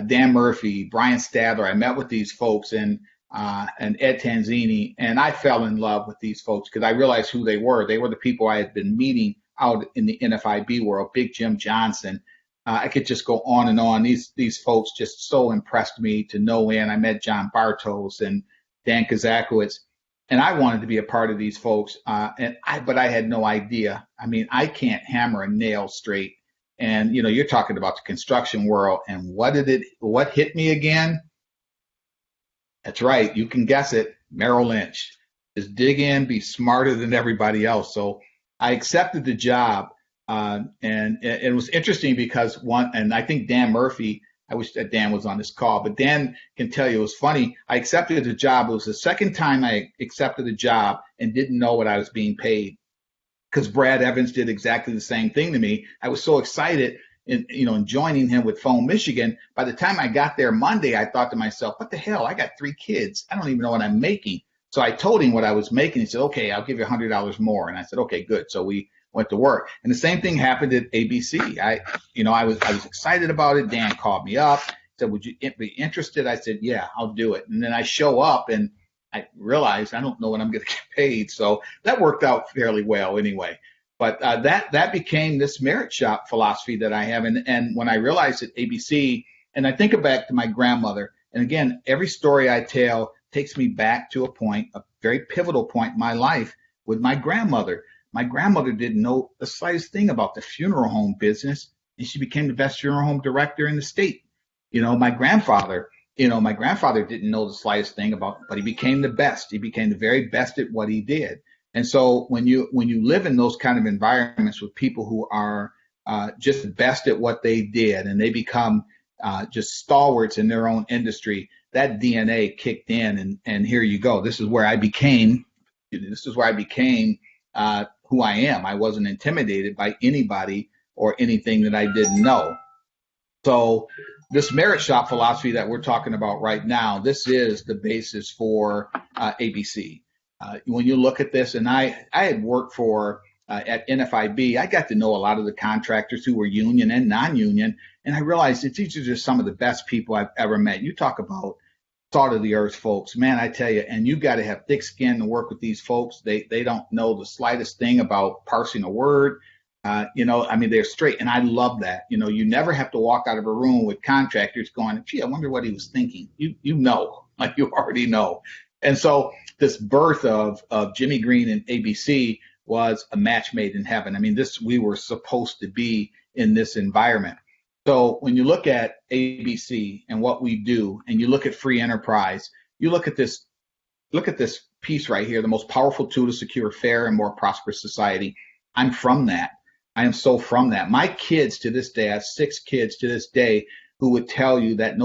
Dan Murphy, Brian Stadler. I met with these folks and Ed Tanzini, and I fell in love with these folks because I realized who they were. They were the people I had been meeting out in the NFIB world. Big Jim Johnson. I could just go on and on. These folks just so impressed me to no end. I met John Bartos and Dan Kazakowicz, and I wanted to be a part of these folks. But I had no idea. I mean, I can't hammer a nail straight. And you're talking about the construction world, and what hit me again? That's right. You can guess it. Merrill Lynch. Just dig in, be smarter than everybody else. So I accepted the job. And it was interesting because and I think Dan Murphy, I wish that Dan was on this call, but Dan can tell you it was funny. I accepted the job. It was the second time I accepted a job and didn't know what I was being paid, because Brad Evans did exactly the same thing to me. I was so excited in joining him with Foam Michigan. By the time I got there Monday, I thought to myself, what the hell? I got 3 kids. I don't even know what I'm making. So I told him what I was making. He said, okay, I'll give you $100 more. And I said, okay, good. So we went to work. And the same thing happened at ABC. I was excited about it. Dan called me up, said, would you be interested? I said, yeah, I'll do it. And then I show up and I realized I don't know when I'm going to get paid. So that worked out fairly well anyway. But that became this merit shop philosophy that I have. And when I realized at ABC, and I think back to my grandmother, and again, every story I tell takes me back to a very pivotal point in my life with my grandmother. My grandmother didn't know the slightest thing about the funeral home business, and she became the best funeral home director in the state. My grandfather didn't know the slightest thing but he became the best. He became the very best at what he did. And so when you live in those kind of environments with people who are just best at what they did, and they become just stalwarts in their own industry, that DNA kicked in, and here you go. This is where I became who I am. I wasn't intimidated by anybody or anything that I didn't know. So this merit shop philosophy that we're talking about right now, this is the basis for ABC. When you look at this, and I had worked for at NFIB, I got to know a lot of the contractors who were union and non-union, and I realized that these are just some of the best people I've ever met. You talk about salt of the earth folks, man, I tell you, and you got to have thick skin to work with these folks. They don't know the slightest thing about parsing a word. They're straight, and I love that. You never have to walk out of a room with contractors going, gee, I wonder what he was thinking. Like you already know. And so this birth of Jimmy Greene and ABC was a match made in heaven. We were supposed to be in this environment. So when you look at ABC and what we do, and you look at free enterprise, you look at this piece right here, the most powerful tool to secure a fair and more prosperous society. I'm from that. I am so from that. My kids to this day, I have 6 kids to this day who would tell you that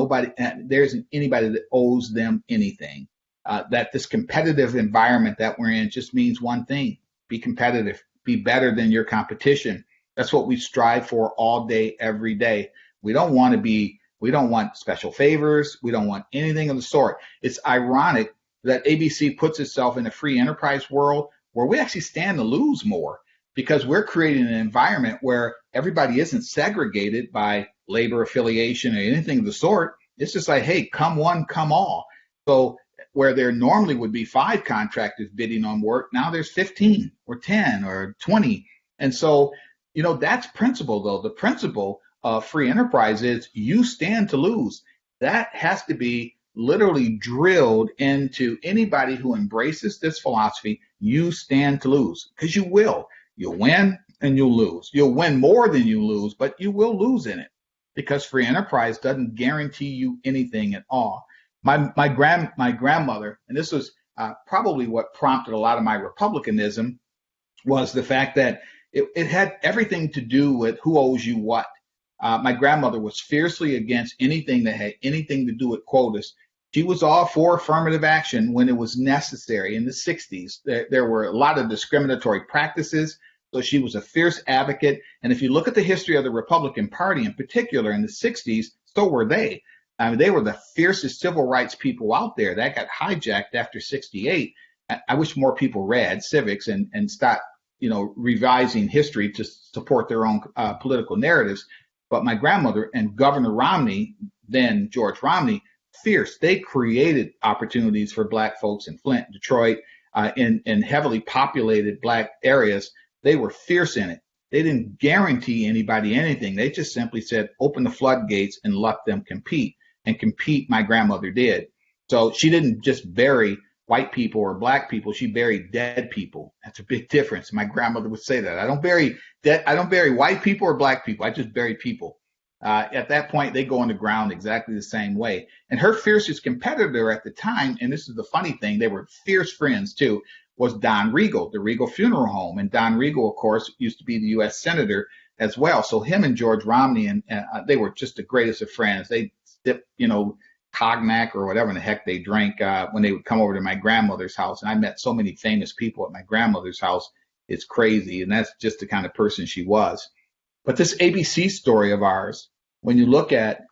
there isn't anybody that owes them anything. That this competitive environment that we're in just means one thing: be competitive, be better than your competition. That's what we strive for all day, every day. We don't want special favors. We don't want anything of the sort. It's ironic that ABC puts itself in a free enterprise world where we actually stand to lose more, because we're creating an environment where everybody isn't segregated by labor affiliation or anything of the sort. It's just like, hey, come one, come all. So where there normally would be 5 contractors bidding on work, now there's 15 or 10 or 20. And so, that's principle, though. The principle of free enterprise is you stand to lose. That has to be literally drilled into anybody who embraces this philosophy. You stand to lose, because you will. You'll win and you'll lose. You'll win more than you lose, but you will lose in it, because free enterprise doesn't guarantee you anything at all. My grandmother, and this was probably what prompted a lot of my republicanism, was the fact that it had everything to do with who owes you what. My grandmother was fiercely against anything that had anything to do with quotas. She was all for affirmative action when it was necessary. In the 60s, there were a lot of discriminatory practices. So she was a fierce advocate. And if you look at the history of the Republican Party in particular in the 60s, so were they. I mean, they were the fiercest civil rights people out there. That got hijacked after 68. I wish more people read civics and stop, revising history to support their own political narratives. But my grandmother and Governor Romney, then George Romney, fierce. They created opportunities for Black folks in Flint, Detroit, in heavily populated Black areas. They were fierce in it. They didn't guarantee anybody anything. They just simply said, open the floodgates and let them compete. And compete, my grandmother did. So she didn't just bury white people or Black people. She buried dead people. That's a big difference. My grandmother would say that. I don't bury white people or Black people. I just bury people. At that point, they go on the ground exactly the same way. And her fiercest competitor at the time, and this is the funny thing, they were fierce friends too, was Don Regal, the Regal Funeral Home. And Don Regal, of course, used to be the U.S. Senator as well. So him and George Romney, and they were just the greatest of friends. They dipped, cognac or whatever the heck they drank when they would come over to my grandmother's house. And I met so many famous people at my grandmother's house. It's crazy. And that's just the kind of person she was. But this ABC story of ours, when you look at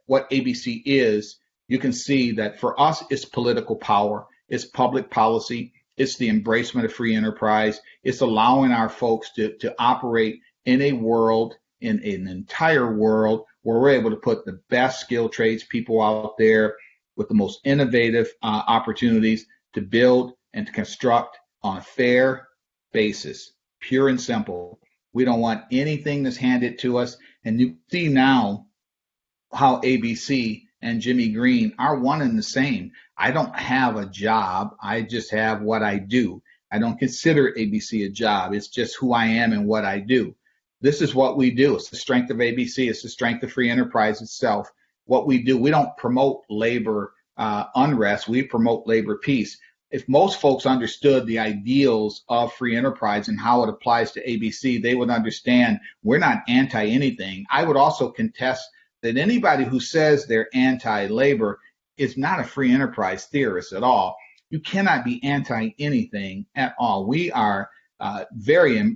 what ABC is, you can see that for us, it's political power, it's public policy, it's the embracement of free enterprise, it's allowing our folks to operate in a world, in an entire world, where we're able to put the best skilled trades people out there with the most innovative opportunities to build and to construct on a fair basis, pure and simple. We don't want anything that's handed to us. And you see now how ABC and Jimmy Greene are one and the same. I don't have a job. I just have what I do. I don't consider ABC a job. It's just who I am and what I do. This is what we do. It's the strength of ABC. It's the strength of free enterprise itself. What we do, we don't promote labor unrest. We promote labor peace. If most folks understood the ideals of free enterprise and how it applies to ABC, they would understand we're not anti anything. I would also contest that anybody who says they're anti-labor is not a free enterprise theorist at all. You cannot be anti anything at all. We are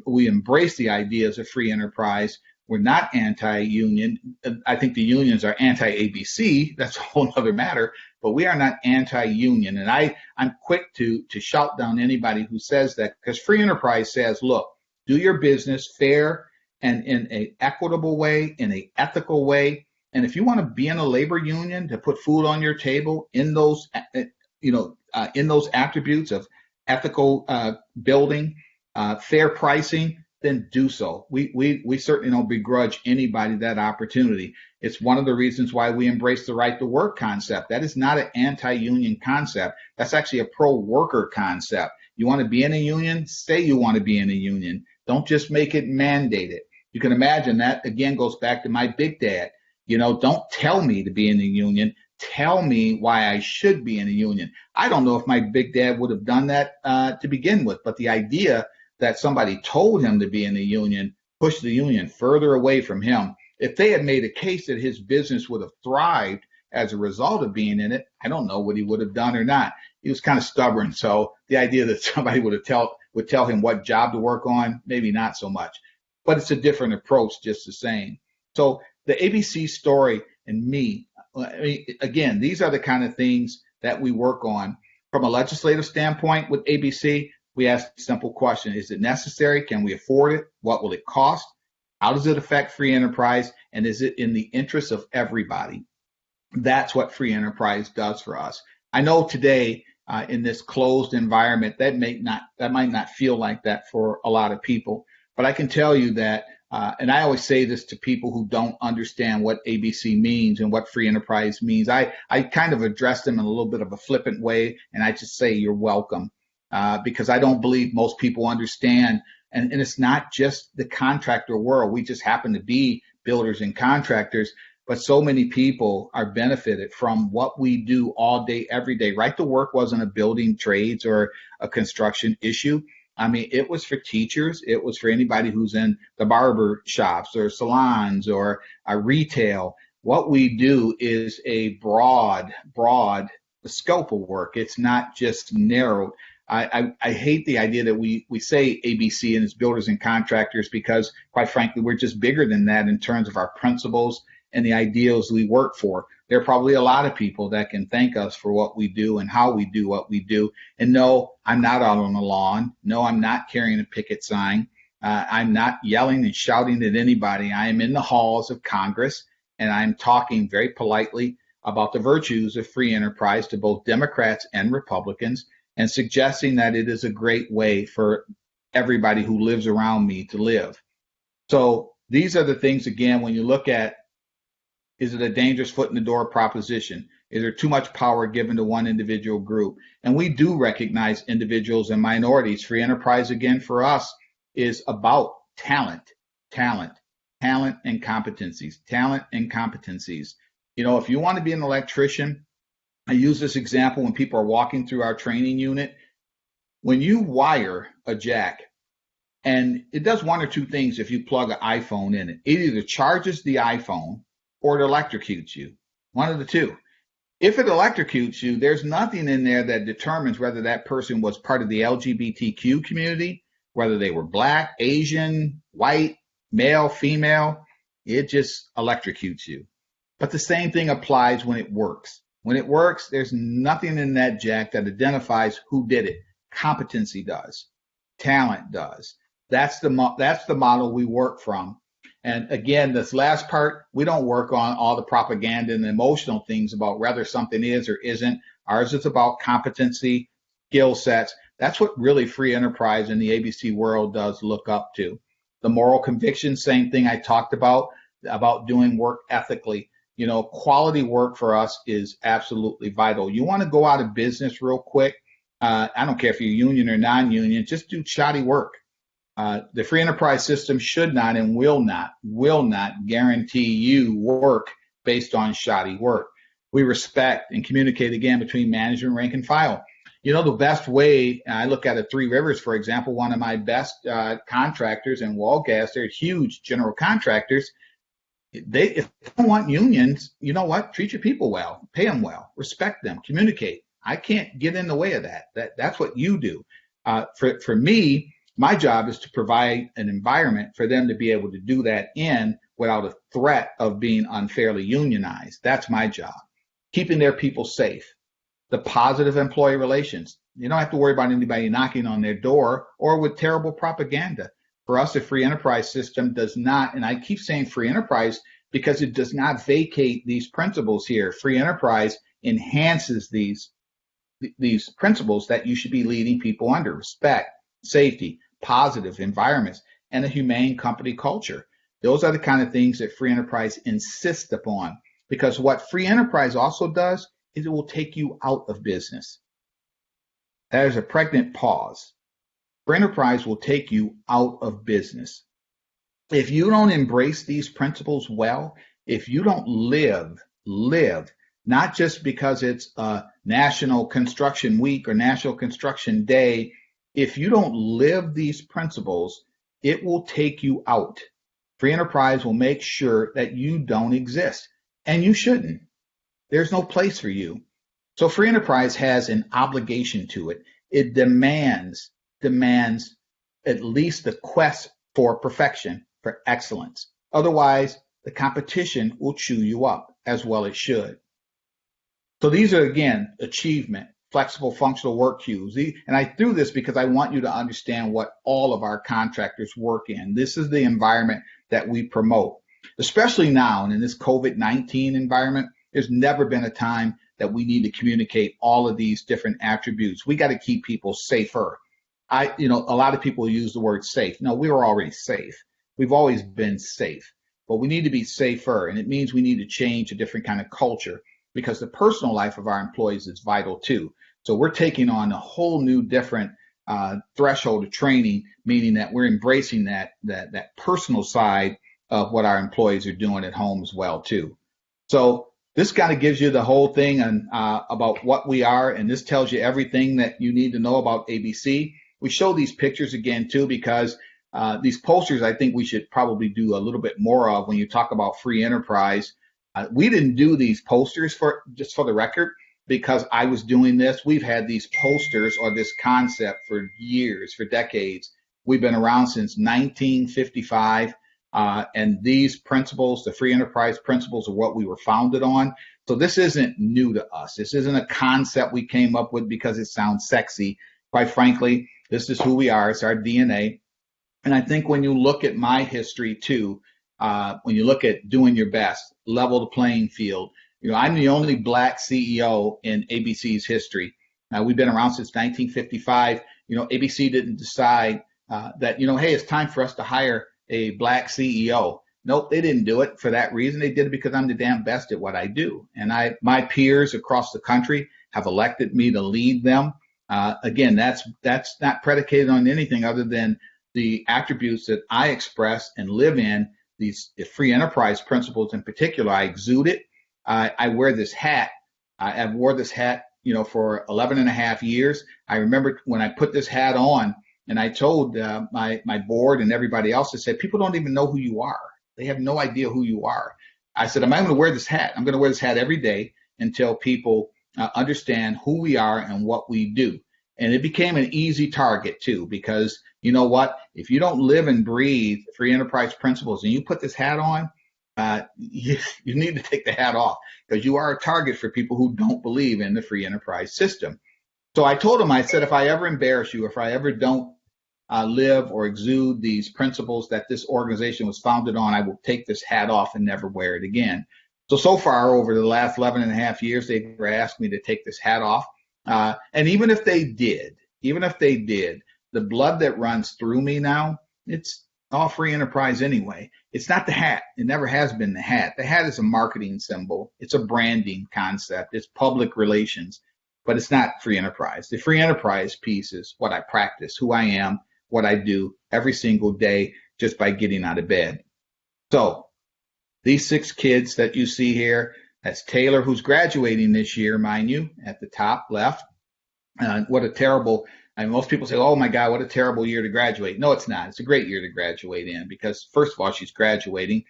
we embrace the ideas of free enterprise. We're not anti-union. I think the unions are anti-ABC. That's a whole other matter. But we are not anti-union. And I'm quick to shout down anybody who says that, because free enterprise says, look, do your business fair and in an equitable way, in an ethical way. And if you want to be in a labor union to put food on your table in those, in those attributes of ethical building, fair pricing, then do so. We certainly don't begrudge anybody that opportunity. It's one of the reasons why we embrace the right to work concept. That is not an anti-union concept. That's actually a pro-worker concept. You want to be in a union? Say you want to be in a union. Don't just make it mandated. You can imagine that, again, goes back to my big dad. Don't tell me to be in a union. Tell me why I should be in a union. I don't know if my big dad would have done that to begin with, but the idea that somebody told him to be in the union pushed the union further away from him. If they had made a case that his business would have thrived as a result of being in it, I don't know what he would have done or not. He was kind of stubborn. So the idea that somebody would tell him what job to work on, maybe not so much. But it's a different approach just the same. So the ABC story and me, again, these are the kind of things that we work on. From a legislative standpoint with ABC, we ask a simple question. Is it necessary? Can we afford it? What will it cost? How does it affect free enterprise? And is it in the interest of everybody? That's what free enterprise does for us. I know today in this closed environment, that might not feel like that for a lot of people. But I can tell you that, and I always say this to people who don't understand what ABC means and what free enterprise means. I kind of address them in a little bit of a flippant way, and I just say you're welcome. Because I don't believe most people understand. And it's not just the contractor world. We just happen to be builders and contractors, but so many people are benefited from what we do all day, every day. Right to work wasn't a building trades or a construction issue. I mean, it was for teachers. It was for anybody who's in the barber shops or salons or retail. What we do is a broad scope of work. It's not just narrowed. I hate the idea that we say ABC and it's builders and contractors because, quite frankly, we're just bigger than that in terms of our principles and the ideals we work for. There are probably a lot of people that can thank us for what we do and how we do what we do. And no, I'm not out on the lawn. No, I'm not carrying a picket sign. I'm not yelling and shouting at anybody. I am in the halls of Congress, and I'm talking very politely about the virtues of free enterprise to both Democrats and Republicans, and suggesting that it is a great way for everybody who lives around me to live. So these are the things, again, when you look at, is it a dangerous foot in the door proposition? Is there too much power given to one individual group? And we do recognize individuals and minorities. Free enterprise, again, for us is about talent and competencies, You know, if you want to be an electrician, I use this example when people are walking through our training unit. When you wire a jack, and it does one or two things if you plug an iPhone in it. It either charges the iPhone or it electrocutes you. One of the two. If it electrocutes you, there's nothing in there that determines whether that person was part of the LGBTQ community, whether they were black, Asian, white, male, female. It just electrocutes you. But the same thing applies when it works. When it works, there's nothing in that jack that identifies who did it. Competency does. Talent does. That's the model we work from. And again, this last part, we don't work on all the propaganda and the emotional things about whether something is or isn't. Ours is about competency, skill sets. That's what really free enterprise in the ABC world does look up to. The moral conviction, same thing I talked about doing work ethically. You know, quality work for us is absolutely vital. You want to go out of business real quick. I don't care if you're union or non-union, just do shoddy work. The free enterprise system should not and will not guarantee you work based on shoddy work. We respect and communicate again between management, rank, and file. You know, the best way, I look at Three Rivers, for example, one of my best contractors in Walgas, they're huge general contractors. If they don't want unions, you know what? Treat your people well, pay them well, respect them, communicate. I can't get in the way of that. That's what you do. For me, my job is to provide an environment for them to be able to do that in without a threat of being unfairly unionized. That's my job. Keeping their people safe. The positive employee relations. You don't have to worry about anybody knocking on their door or with terrible propaganda. For us, the free enterprise system does not, and I keep saying free enterprise because it does not vacate these principles here. Free enterprise enhances these principles that you should be leading people under: respect, safety, positive environments, and a humane company culture. Those are the kind of things that free enterprise insists upon, because what free enterprise also does is it will take you out of business. That is a pregnant pause. Free enterprise will take you out of business. If you don't embrace these principles well, if you don't live, not just because it's a National Construction Week or National Construction Day, if you don't live these principles, it will take you out. Free enterprise will make sure that you don't exist, and you shouldn't. There's no place for you. So free enterprise has an obligation to it. It demands at least the quest for perfection, for excellence. Otherwise, the competition will chew you up, as well it should. So these are, again, achievement, flexible functional work cues. And I threw this because I want you to understand what all of our contractors work in. This is the environment that we promote, especially now. And in this COVID-19 environment, there's never been a time that we need to communicate all of these different attributes. We got to keep people safer. A lot of people use the word safe. No, we were already safe. We've always been safe, but we need to be safer. And it means we need to change a different kind of culture, because the personal life of our employees is vital too. So we're taking on a whole new different threshold of training, meaning that we're embracing that personal side of what our employees are doing at home as well too. So this kind of gives you the whole thing about what we are, and this tells you everything that you need to know about ABC. We show these pictures again too, because these posters I think we should probably do a little bit more of when you talk about free enterprise. We didn't do these posters just for the record. because I was doing this. We've had these posters or this concept for years, for decades. We've been around since 1955. And these principles, the free enterprise principles, are what we were founded on. So this isn't new to us. This isn't a concept we came up with because it sounds sexy. Quite frankly, this is who we are. It's our DNA. And I think when you look at my history too, when you look at doing your best, level the playing field, I'm the only black CEO in ABC's history. We've been around since 1955. ABC didn't decide that, hey, it's time for us to hire a black CEO. Nope, they didn't do it for that reason. They did it because I'm the damn best at what I do. And my peers across the country have elected me to lead them. Again, that's not predicated on anything other than the attributes that I express and live in, these free enterprise principles in particular. I exude it. I wear this hat. I've wore this hat, for 11 and a half years. I remember when I put this hat on and I told my board and everybody else, I said, people don't even know who you are. They have no idea who you are. I said, I'm going to wear this hat. I'm going to wear this hat every day until people understand who we are and what we do. And it became an easy target too, because you know what? If you don't live and breathe free enterprise principles and you put this hat on, you need to take the hat off, because you are a target for people who don't believe in the free enterprise system. So I told him, I said, if I ever embarrass you, if I ever don't live or exude these principles that this organization was founded on, I will take this hat off and never wear it again. So far, over the last 11 and a half years, they've never asked me to take this hat off. And even if they did, the blood that runs through me now, it's all free enterprise anyway. It's not the hat. It never has been the hat. The hat is a marketing symbol. It's a branding concept. It's public relations, but it's not free enterprise. The free enterprise piece is what I practice, who I am, what I do every single day just by getting out of bed. So these 6 kids that you see here, that's Taylor, who's graduating this year, mind you, at the top left. What a terrible, most people say, oh my God, what a terrible year to graduate. No, it's not. It's a great year to graduate in, because first of all, she's graduating.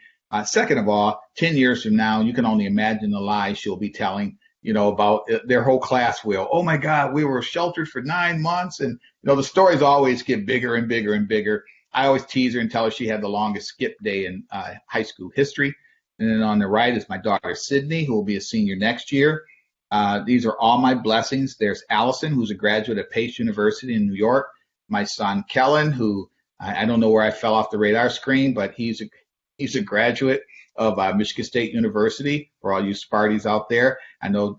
Second of all, 10 years from now, you can only imagine the lies she'll be telling, about their whole class will. Oh my God, we were sheltered for 9 months. And, the stories always get bigger and bigger and bigger. I always tease her and tell her she had the longest skip day in high school history. And then on the right is my daughter, Sydney, who will be a senior next year. These are all my blessings. There's Allison, who's a graduate of Pace University in New York. My son, Kellen, who I don't know where I fell off the radar screen, but he's a graduate of Michigan State University, for all you Sparties out there. I know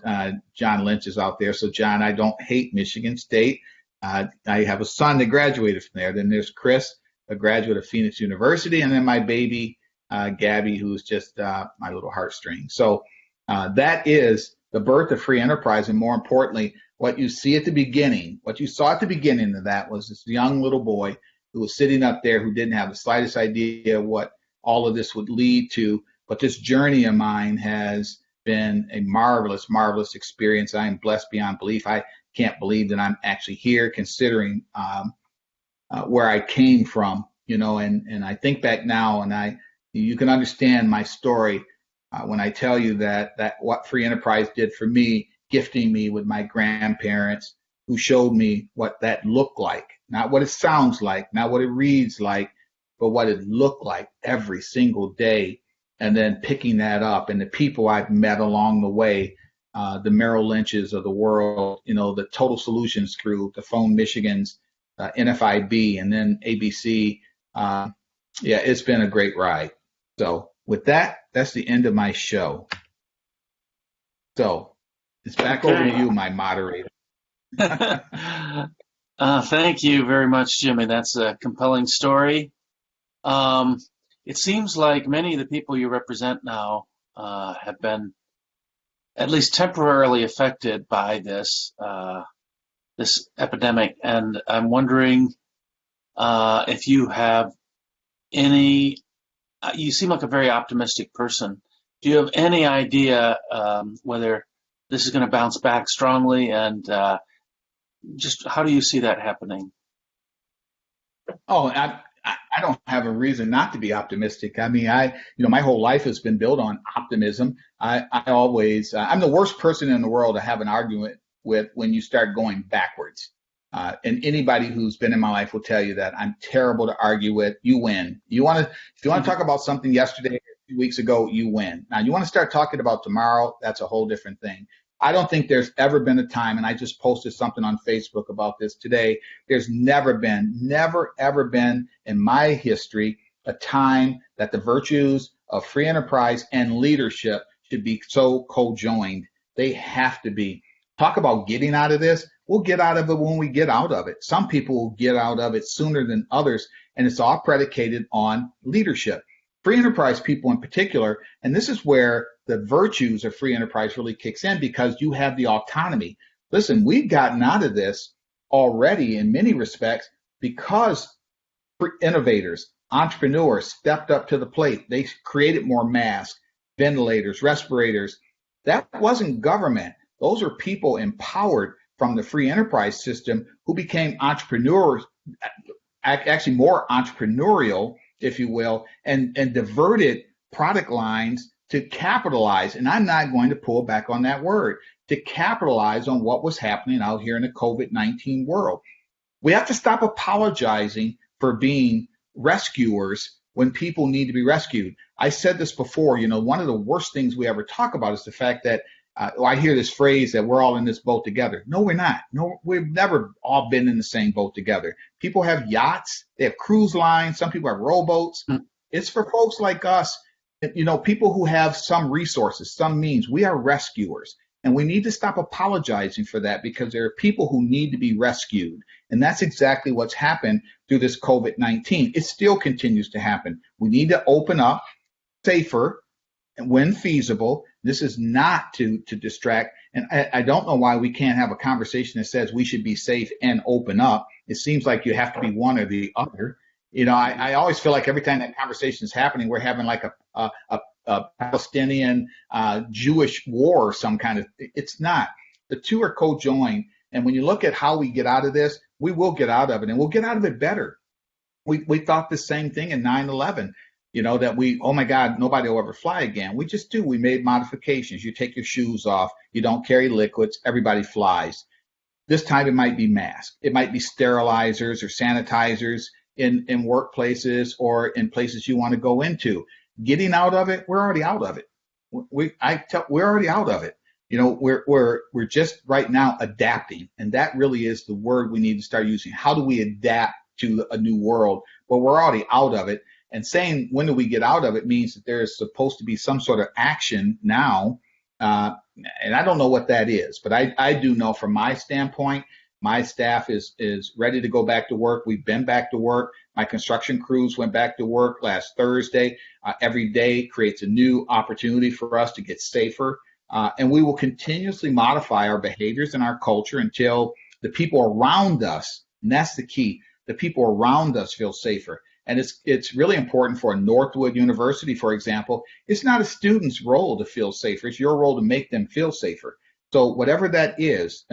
John Lynch is out there. So, John, I don't hate Michigan State. I have a son that graduated from there. Then there's Chris, a graduate of Phoenix University. And then my baby, Gabby, who's just my little heartstring. So that is the birth of free enterprise. And more importantly, what you see at the beginning, what you saw at the beginning of that was this young little boy who was sitting up there who didn't have the slightest idea what all of this would lead to. But this journey of mine has been a marvelous, marvelous experience. I am blessed beyond belief. I can't believe that I'm actually here, considering where I came from, and I think back now, and you can understand my story when I tell you that what free enterprise did for me, gifting me with my grandparents who showed me what that looked like, not what it sounds like, not what it reads like, but what it looked like every single day. And then picking that up, and the people I've met along the way, the Merrill Lynches of the world, the Total Solutions Group, the Phone Michigans, NFIB, and then ABC. It's been a great ride. So with that, that's the end of my show. So it's back over to you, my moderator. Thank you very much, Jimmy. That's a compelling story. It seems like many of the people you represent now have been at least temporarily affected by this epidemic, and I'm wondering if you have any. You seem like a very optimistic person. Do you have any idea whether this is going to bounce back strongly, and just how do you see that happening? Oh, I don't have a reason not to be optimistic. I mean, my whole life has been built on optimism. I always, I'm the worst person in the world to have an argument with when you start going backwards. And anybody who's been in my life will tell you that I'm terrible to argue with. You win. If you want to talk about something yesterday, 2 weeks ago, you win. Now, you want to start talking about tomorrow, that's a whole different thing. I don't think there's ever been a time, and I just posted something on Facebook about this today. There's never ever been in my history a time that the virtues of free enterprise and leadership should be so co-joined. They have to be. Talk about getting out of this. We'll get out of it when we get out of it. Some people will get out of it sooner than others, and it's all predicated on leadership. Free enterprise people in particular, and this is where the virtues of free enterprise really kicks in because you have the autonomy. Listen, we've gotten out of this already in many respects because innovators, entrepreneurs stepped up to the plate. They created more masks, ventilators, respirators. That wasn't government. Those are people empowered from the free enterprise system who became entrepreneurs, actually more entrepreneurial, if you will, and diverted product lines to capitalize. And I'm not going to pull back on that word, to capitalize on what was happening out here in the COVID-19 world. We have to stop apologizing for being rescuers when people need to be rescued. I said this before, one of the worst things we ever talk about is the fact that I hear this phrase that we're all in this boat together. No, we're not. No, we've never all been in the same boat together. People have yachts, they have cruise lines, some people have rowboats. It's for folks like us, people who have some resources, some means. We are rescuers, and we need to stop apologizing for that because there are people who need to be rescued. And that's exactly what's happened through this COVID-19. It still continues to happen. We need to open up safer and when feasible. This is not to distract. And I don't know why we can't have a conversation that says we should be safe and open up. It seems like you have to be one or the other. I always feel like every time that conversation is happening, we're having like a Palestinian Jewish war or some kind of. It's not. The two are co-joined. And when you look at how we get out of this, we will get out of it, and we'll get out of it better. We thought the same thing in 9/11. That oh my God, nobody will ever fly again. We just do. We made modifications. You take your shoes off. You don't carry liquids. Everybody flies. This time it might be masks. It might be sterilizers or sanitizers in workplaces or in places you want to go into. Getting out of it, we're already out of it. We're already out of it. We're just right now adapting, and that really is the word we need to start using. How do we adapt to a new world? But we're already out of it. And saying when do we get out of it means that there is supposed to be some sort of action now. And I don't know what that is, but I do know from my standpoint, my staff is ready to go back to work. We've been back to work. My construction crews went back to work last Thursday. Every day creates a new opportunity for us to get safer. And we will continuously modify our behaviors and our culture until the people around us, and that's the key, the people around us feel safer. And it's really important for a Northwood University, for example. It's not a student's role to feel safer. It's your role to make them feel safer. So whatever that is,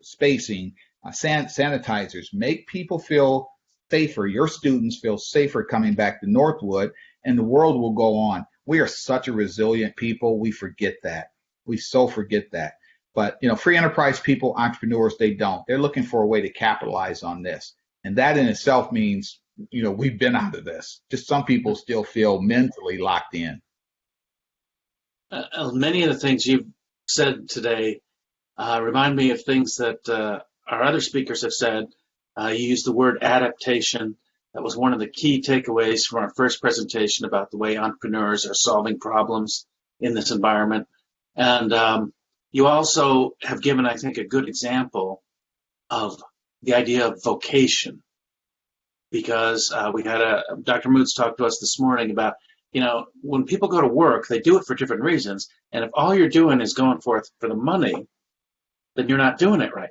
spacing, sanitizers, make people feel safer. Your students feel safer coming back to Northwood, and the world will go on. We are such a resilient people. We forget that. We so forget that. But, free enterprise people, entrepreneurs, they don't. They're looking for a way to capitalize on this. And that in itself means we've been out of this. Just some people still feel mentally locked in. Many of the things you've said today remind me of things that our other speakers have said. You used the word adaptation. That was one of the key takeaways from our first presentation about the way entrepreneurs are solving problems in this environment. And you also have given, I think, a good example of the idea of vocation. Because we had Dr. Moots talk to us this morning about, when people go to work, they do it for different reasons. And if all you're doing is going forth for the money, then you're not doing it right.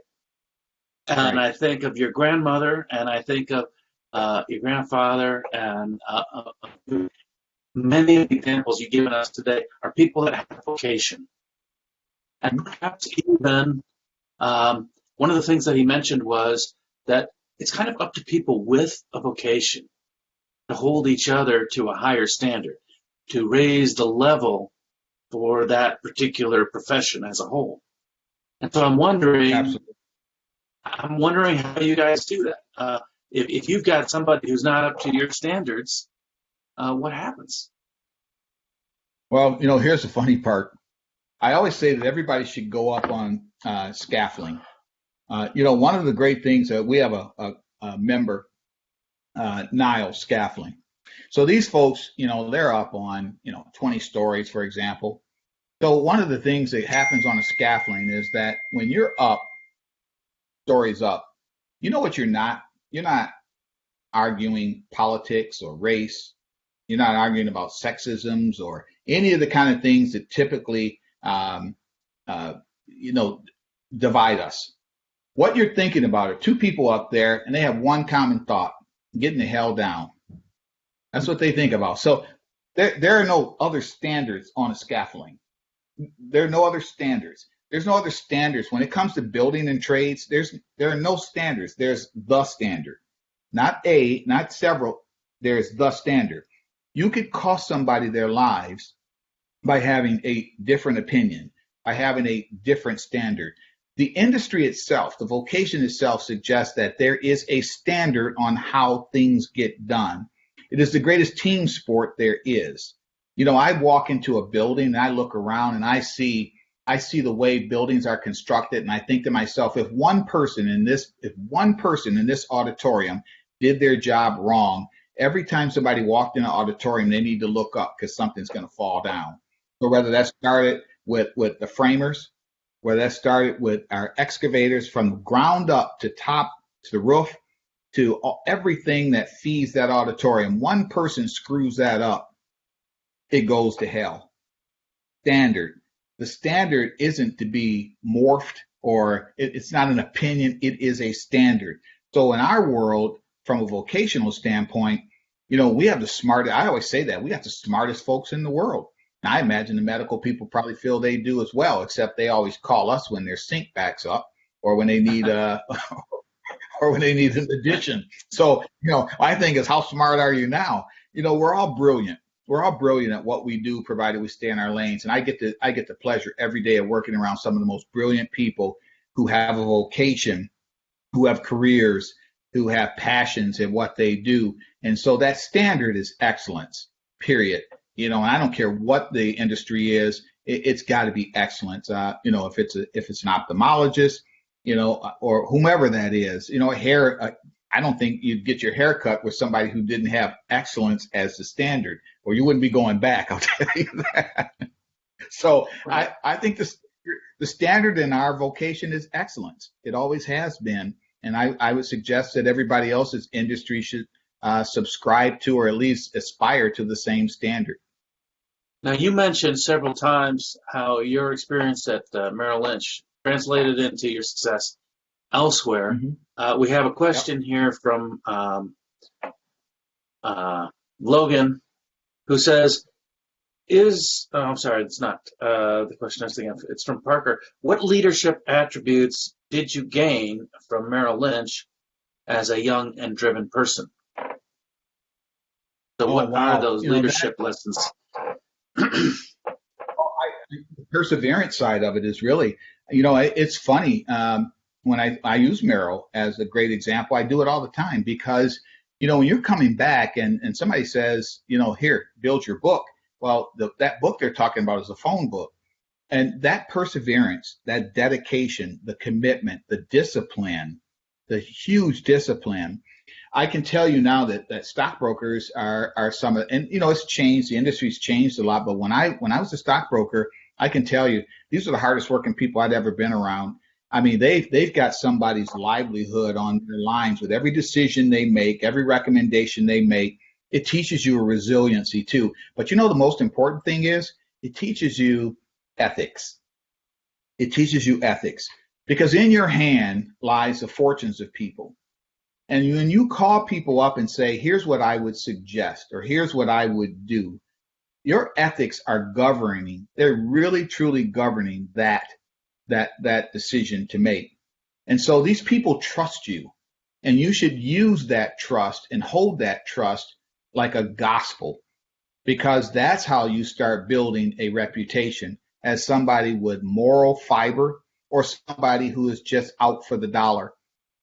And I think of your grandmother, and I think of your grandfather, and many of the examples you've given us today are people that have vocation. And perhaps even one of the things that he mentioned was that it's kind of up to people with a vocation to hold each other to a higher standard, to raise the level for that particular profession as a whole. And so Absolutely. I'm wondering how you guys do that. If you've got somebody who's not up to your standards, what happens? Well, here's the funny part. I always say that everybody should go up on scaffolding. One of the great things that we have a member, Nile Scaffolding. So these folks, they're up on, 20 stories, for example. So one of the things that happens on a scaffolding is that when you're up, stories up, you know what you're not arguing politics or race. You're not arguing about sexisms or any of the kind of things that typically, you know, divide us. What you're thinking about are two people up there and they have one common thought, getting the hell down. That's what they think about. So there are no other standards on a scaffolding. There are no other standards. There's no other standards. When it comes to building and trades, there are no standards. There's the standard. Not several. There's the standard. You could cost somebody their lives by having a different opinion, by having a different standard. The industry itself, the vocation itself suggests that there is a standard on how things get done. It is the greatest team sport there is. I walk into a building and I look around and I see the way buildings are constructed, and I think to myself, if one person in this auditorium did their job wrong, every time somebody walked in an auditorium, they need to look up because something's going to fall down. So whether that started with the framers, whether that started with our excavators from ground up to top to the roof to everything that feeds that auditorium, one person screws that up, it goes to hell. Standard. The standard isn't to be morphed, or it's not an opinion, it is a standard. So in our world, from a vocational standpoint, we have the smartest, I always say that, we got the smartest folks in the world. Now, I imagine the medical people probably feel they do as well, except they always call us when their sink backs up or when they need or when they need an addition. So, I think is, how smart are you now? We're all brilliant. We're all brilliant at what we do, provided we stay in our lanes. And I get the pleasure every day of working around some of the most brilliant people who have a vocation, who have careers, who have passions in what they do. And so that standard is excellence, period. And I don't care what the industry is, it's got to be excellence. If it's an ophthalmologist, or whomever that is, hair. I don't think you'd get your hair cut with somebody who didn't have excellence as the standard, or you wouldn't be going back. I'll tell you that. So I think the standard in our vocation is excellence. It always has been. And I would suggest that everybody else's industry should subscribe to, or at least aspire to, the same standard. Now, you mentioned several times how your experience at Merrill Lynch translated into your success elsewhere. Mm-hmm. We have a question here from Logan, who says, I'm sorry, it's not the question I was thinking of. It's from Parker. What leadership attributes did you gain from Merrill Lynch as a young and driven person? So what are those leadership lessons? The perseverance side of it is really, it's funny. When I use Merrill as a great example, I do it all the time because, when you're coming back and somebody says, here, build your book. Well, that book they're talking about is a phone book. And that perseverance, that dedication, the commitment, the discipline, the huge discipline. I can tell you now that stockbrokers are some of, and it's changed, the industry's changed a lot. But when I was a stockbroker, I can tell you these are the hardest working people I'd ever been around. I mean, they've got somebody's livelihood on their lines with every decision they make, every recommendation they make. It teaches you a resiliency too. But the most important thing is it teaches you ethics. It teaches you ethics because in your hand lies the fortunes of people. And when you call people up and say, here's what I would suggest, or here's what I would do, your ethics are governing. They're really, truly governing that decision to make. And so these people trust you, and you should use that trust and hold that trust like a gospel, because that's how you start building a reputation as somebody with moral fiber or somebody who is just out for the dollar.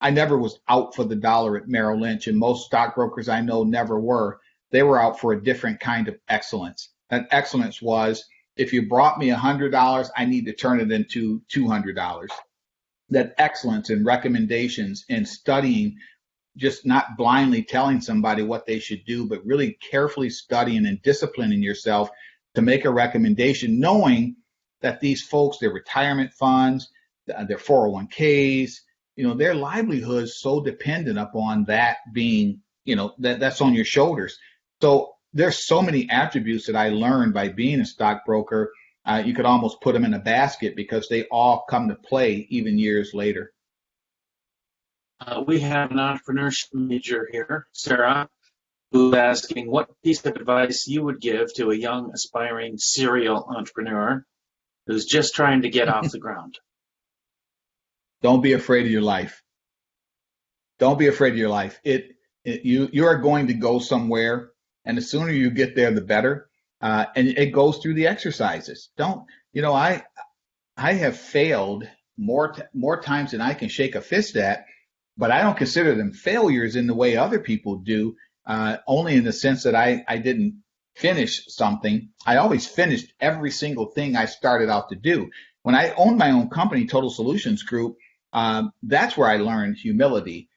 I never was out for the dollar at Merrill Lynch, and most stockbrokers I know never were. They were out for a different kind of excellence. That excellence was, if you brought me $100, I need to turn it into $200. That excellence in recommendations and studying, just not blindly telling somebody what they should do, but really carefully studying and disciplining yourself to make a recommendation, knowing that these folks, their retirement funds, their 401ks, their livelihood is so dependent upon that being, that's on your shoulders. So there's so many attributes that I learned by being a stockbroker. You could almost put them in a basket because they all come to play even years later. We have an entrepreneurship major here, Sarah, who's asking what piece of advice you would give to a young aspiring serial entrepreneur who's just trying to get off the ground. Don't be afraid of your life. Don't be afraid of your life. You are going to go somewhere, and the sooner you get there, the better. And it goes through the exercises. I have failed more times than I can shake a fist at, but I don't consider them failures in the way other people do, only in the sense that I didn't finish something. I always finished every single thing I started out to do. When I owned my own company, Total Solutions Group, that's where I learned humility,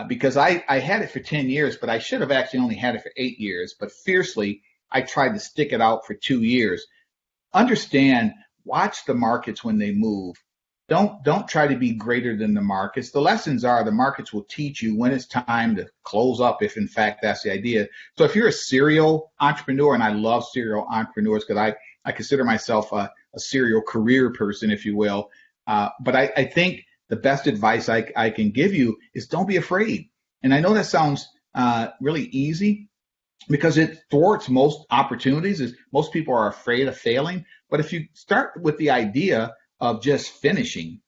because I had it for 10 years, but I should have actually only had it for 8 years. But fiercely, I tried to stick it out for 2 years. Understand, watch the markets when they move. Don't try to be greater than the markets. The lessons are the markets will teach you when it's time to close up, if in fact that's the idea. So if you're a serial entrepreneur, and I love serial entrepreneurs because I consider myself a serial career person, if you will. But I think the best advice I can give you is don't be afraid. And I know that sounds really easy because it thwarts most opportunities. Is most people are afraid of failing. But if you start with the idea of just finishing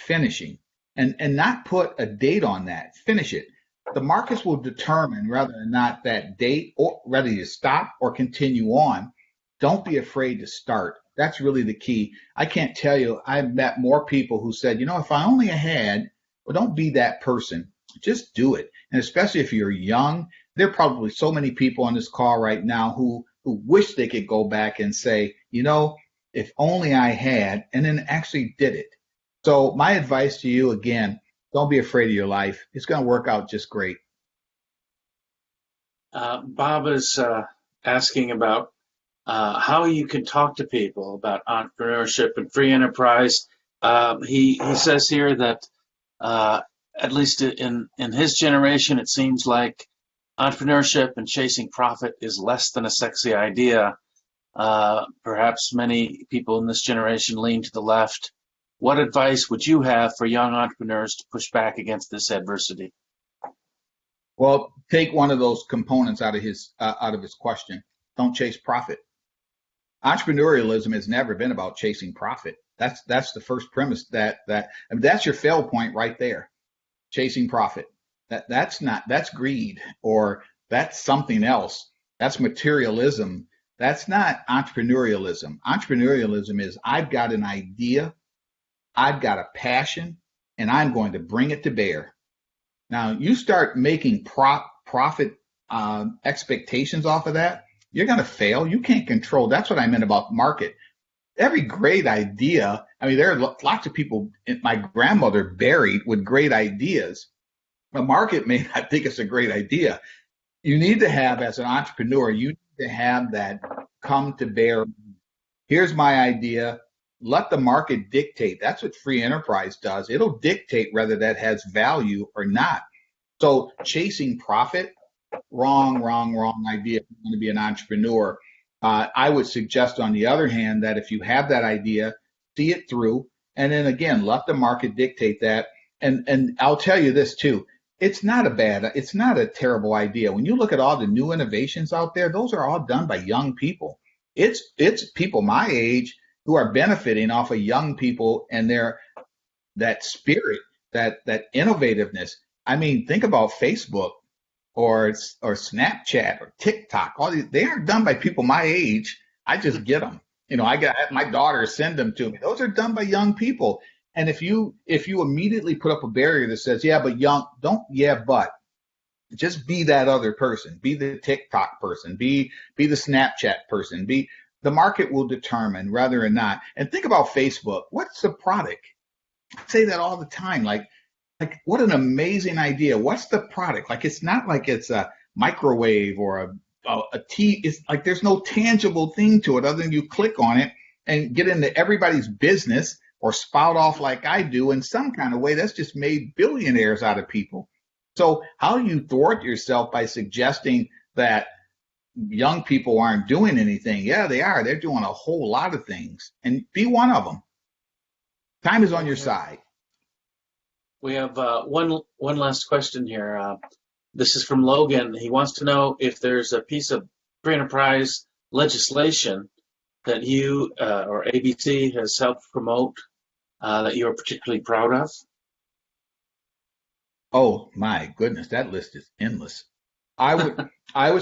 and not put a date on that, finish it. The markets will determine whether or not that date, or whether you stop or continue on. Don't be afraid to start. That's really the key. I can't tell you, I've met more people who said, if I only had, well, don't be that person. Just do it. And especially if you're young, there are probably so many people on this call right now who wish they could go back and say, if only I had, and then actually did it. So my advice to you, again, don't be afraid of your life. It's going to work out just great. Bob is asking about how you can talk to people about entrepreneurship and free enterprise. He says here that at least in his generation, it seems like entrepreneurship and chasing profit is less than a sexy idea. Perhaps many people in this generation lean to the left. What advice would you have for young entrepreneurs to push back against this adversity? Well, take one of those components out of his question. Don't chase profit. Entrepreneurialism has never been about chasing profit. That's the first premise that's your fail point right there. Chasing profit. That's greed, or that's something else. That's materialism. That's not entrepreneurialism. Entrepreneurialism is, I've got an idea, I've got a passion, and I'm going to bring it to bear. Now, you start making profit expectations off of that, you're going to fail. You can't control. That's what I meant about market. Every great idea, there are lots of people, my grandmother buried with great ideas. The market may not think it's a great idea. You need to have, as an entrepreneur, you need to have that come to bear. Here's my idea. Let the market dictate. That's what free enterprise does. It'll dictate whether that has value or not. So chasing profit, wrong idea if you want to be an entrepreneur. I would suggest, on the other hand, that if you have that idea, see it through, and then again, let the market dictate that. And I'll tell you this too. It's not a terrible idea. When you look at all the new innovations out there, those are all done by young people. It's people my age who are benefiting off of young people and that spirit, that innovativeness. Think about Facebook. or Snapchat or TikTok. All these, they aren't done by people my age. I just get them. I got my daughter send them to me. Those are done by young people. And if you immediately put up a barrier that says, yeah, but young, don't, yeah, but just be that other person, be the TikTok person, be the Snapchat person, the market will determine whether or not. And think about Facebook. What's the product? I say that all the time. Like what an amazing idea. What's the product? Like, it's not like it's a microwave or a tea. It's like there's no tangible thing to it other than you click on it and get into everybody's business or spout off like I do in some kind of way. That's just made billionaires out of people. So how do you thwart yourself by suggesting that young people aren't doing anything? Yeah, they are. They're doing a whole lot of things, and be one of them. Time is on your side. We have one last question here. This is from Logan. He wants to know if there's a piece of free enterprise legislation that you or ABC has helped promote that you are particularly proud of. Oh my goodness, that list is endless. I would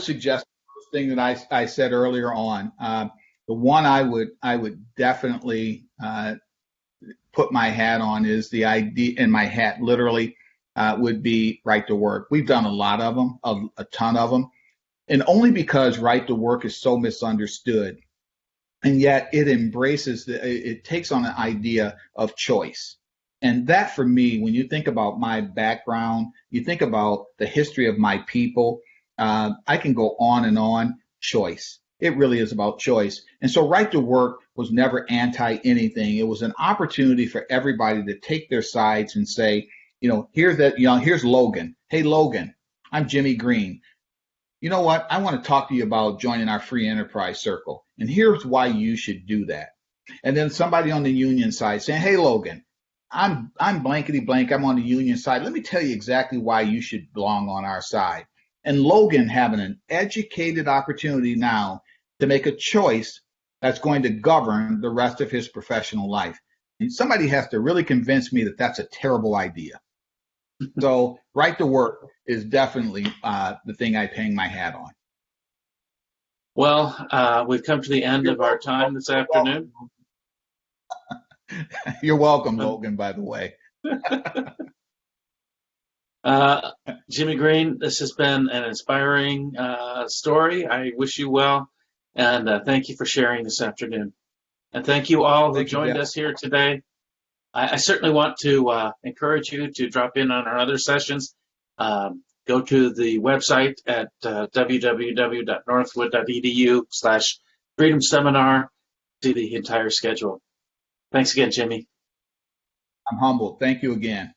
suggest the first thing that I said earlier on. The one I would definitely put my hat on is the idea, and my hat literally would be right to work. We've done a lot of them, a ton of them, and only because right to work is so misunderstood, and yet it embraces it takes on an idea of choice. And that, for me, when you think about my background, you think about the history of my people, I can go on and on. Choice. It really is about choice. And so right to work was never anti anything. It was an opportunity for everybody to take their sides and say, here's Logan. Hey, Logan, I'm Jimmy Greene. You know what? I want to talk to you about joining our free enterprise circle. And here's why you should do that. And then somebody on the union side saying, hey, Logan, I'm blankety blank. I'm on the union side. Let me tell you exactly why you should belong on our side. And Logan having an educated opportunity now to make a choice that's going to govern the rest of his professional life. And somebody has to really convince me that that's a terrible idea. So right to work is definitely the thing I hang my hat on. Well, we've come to the end of our time this afternoon. You're welcome, Logan, by the way. Jimmy Greene, this has been an inspiring story. I wish you well, and thank you for sharing this afternoon. And thank you all who joined us here today. I certainly want to encourage you to drop in on our other sessions. Go to the website at www.northwood.edu/freedom seminar. See the entire schedule. Thanks again, Jimmy. I'm humbled. Thank you again.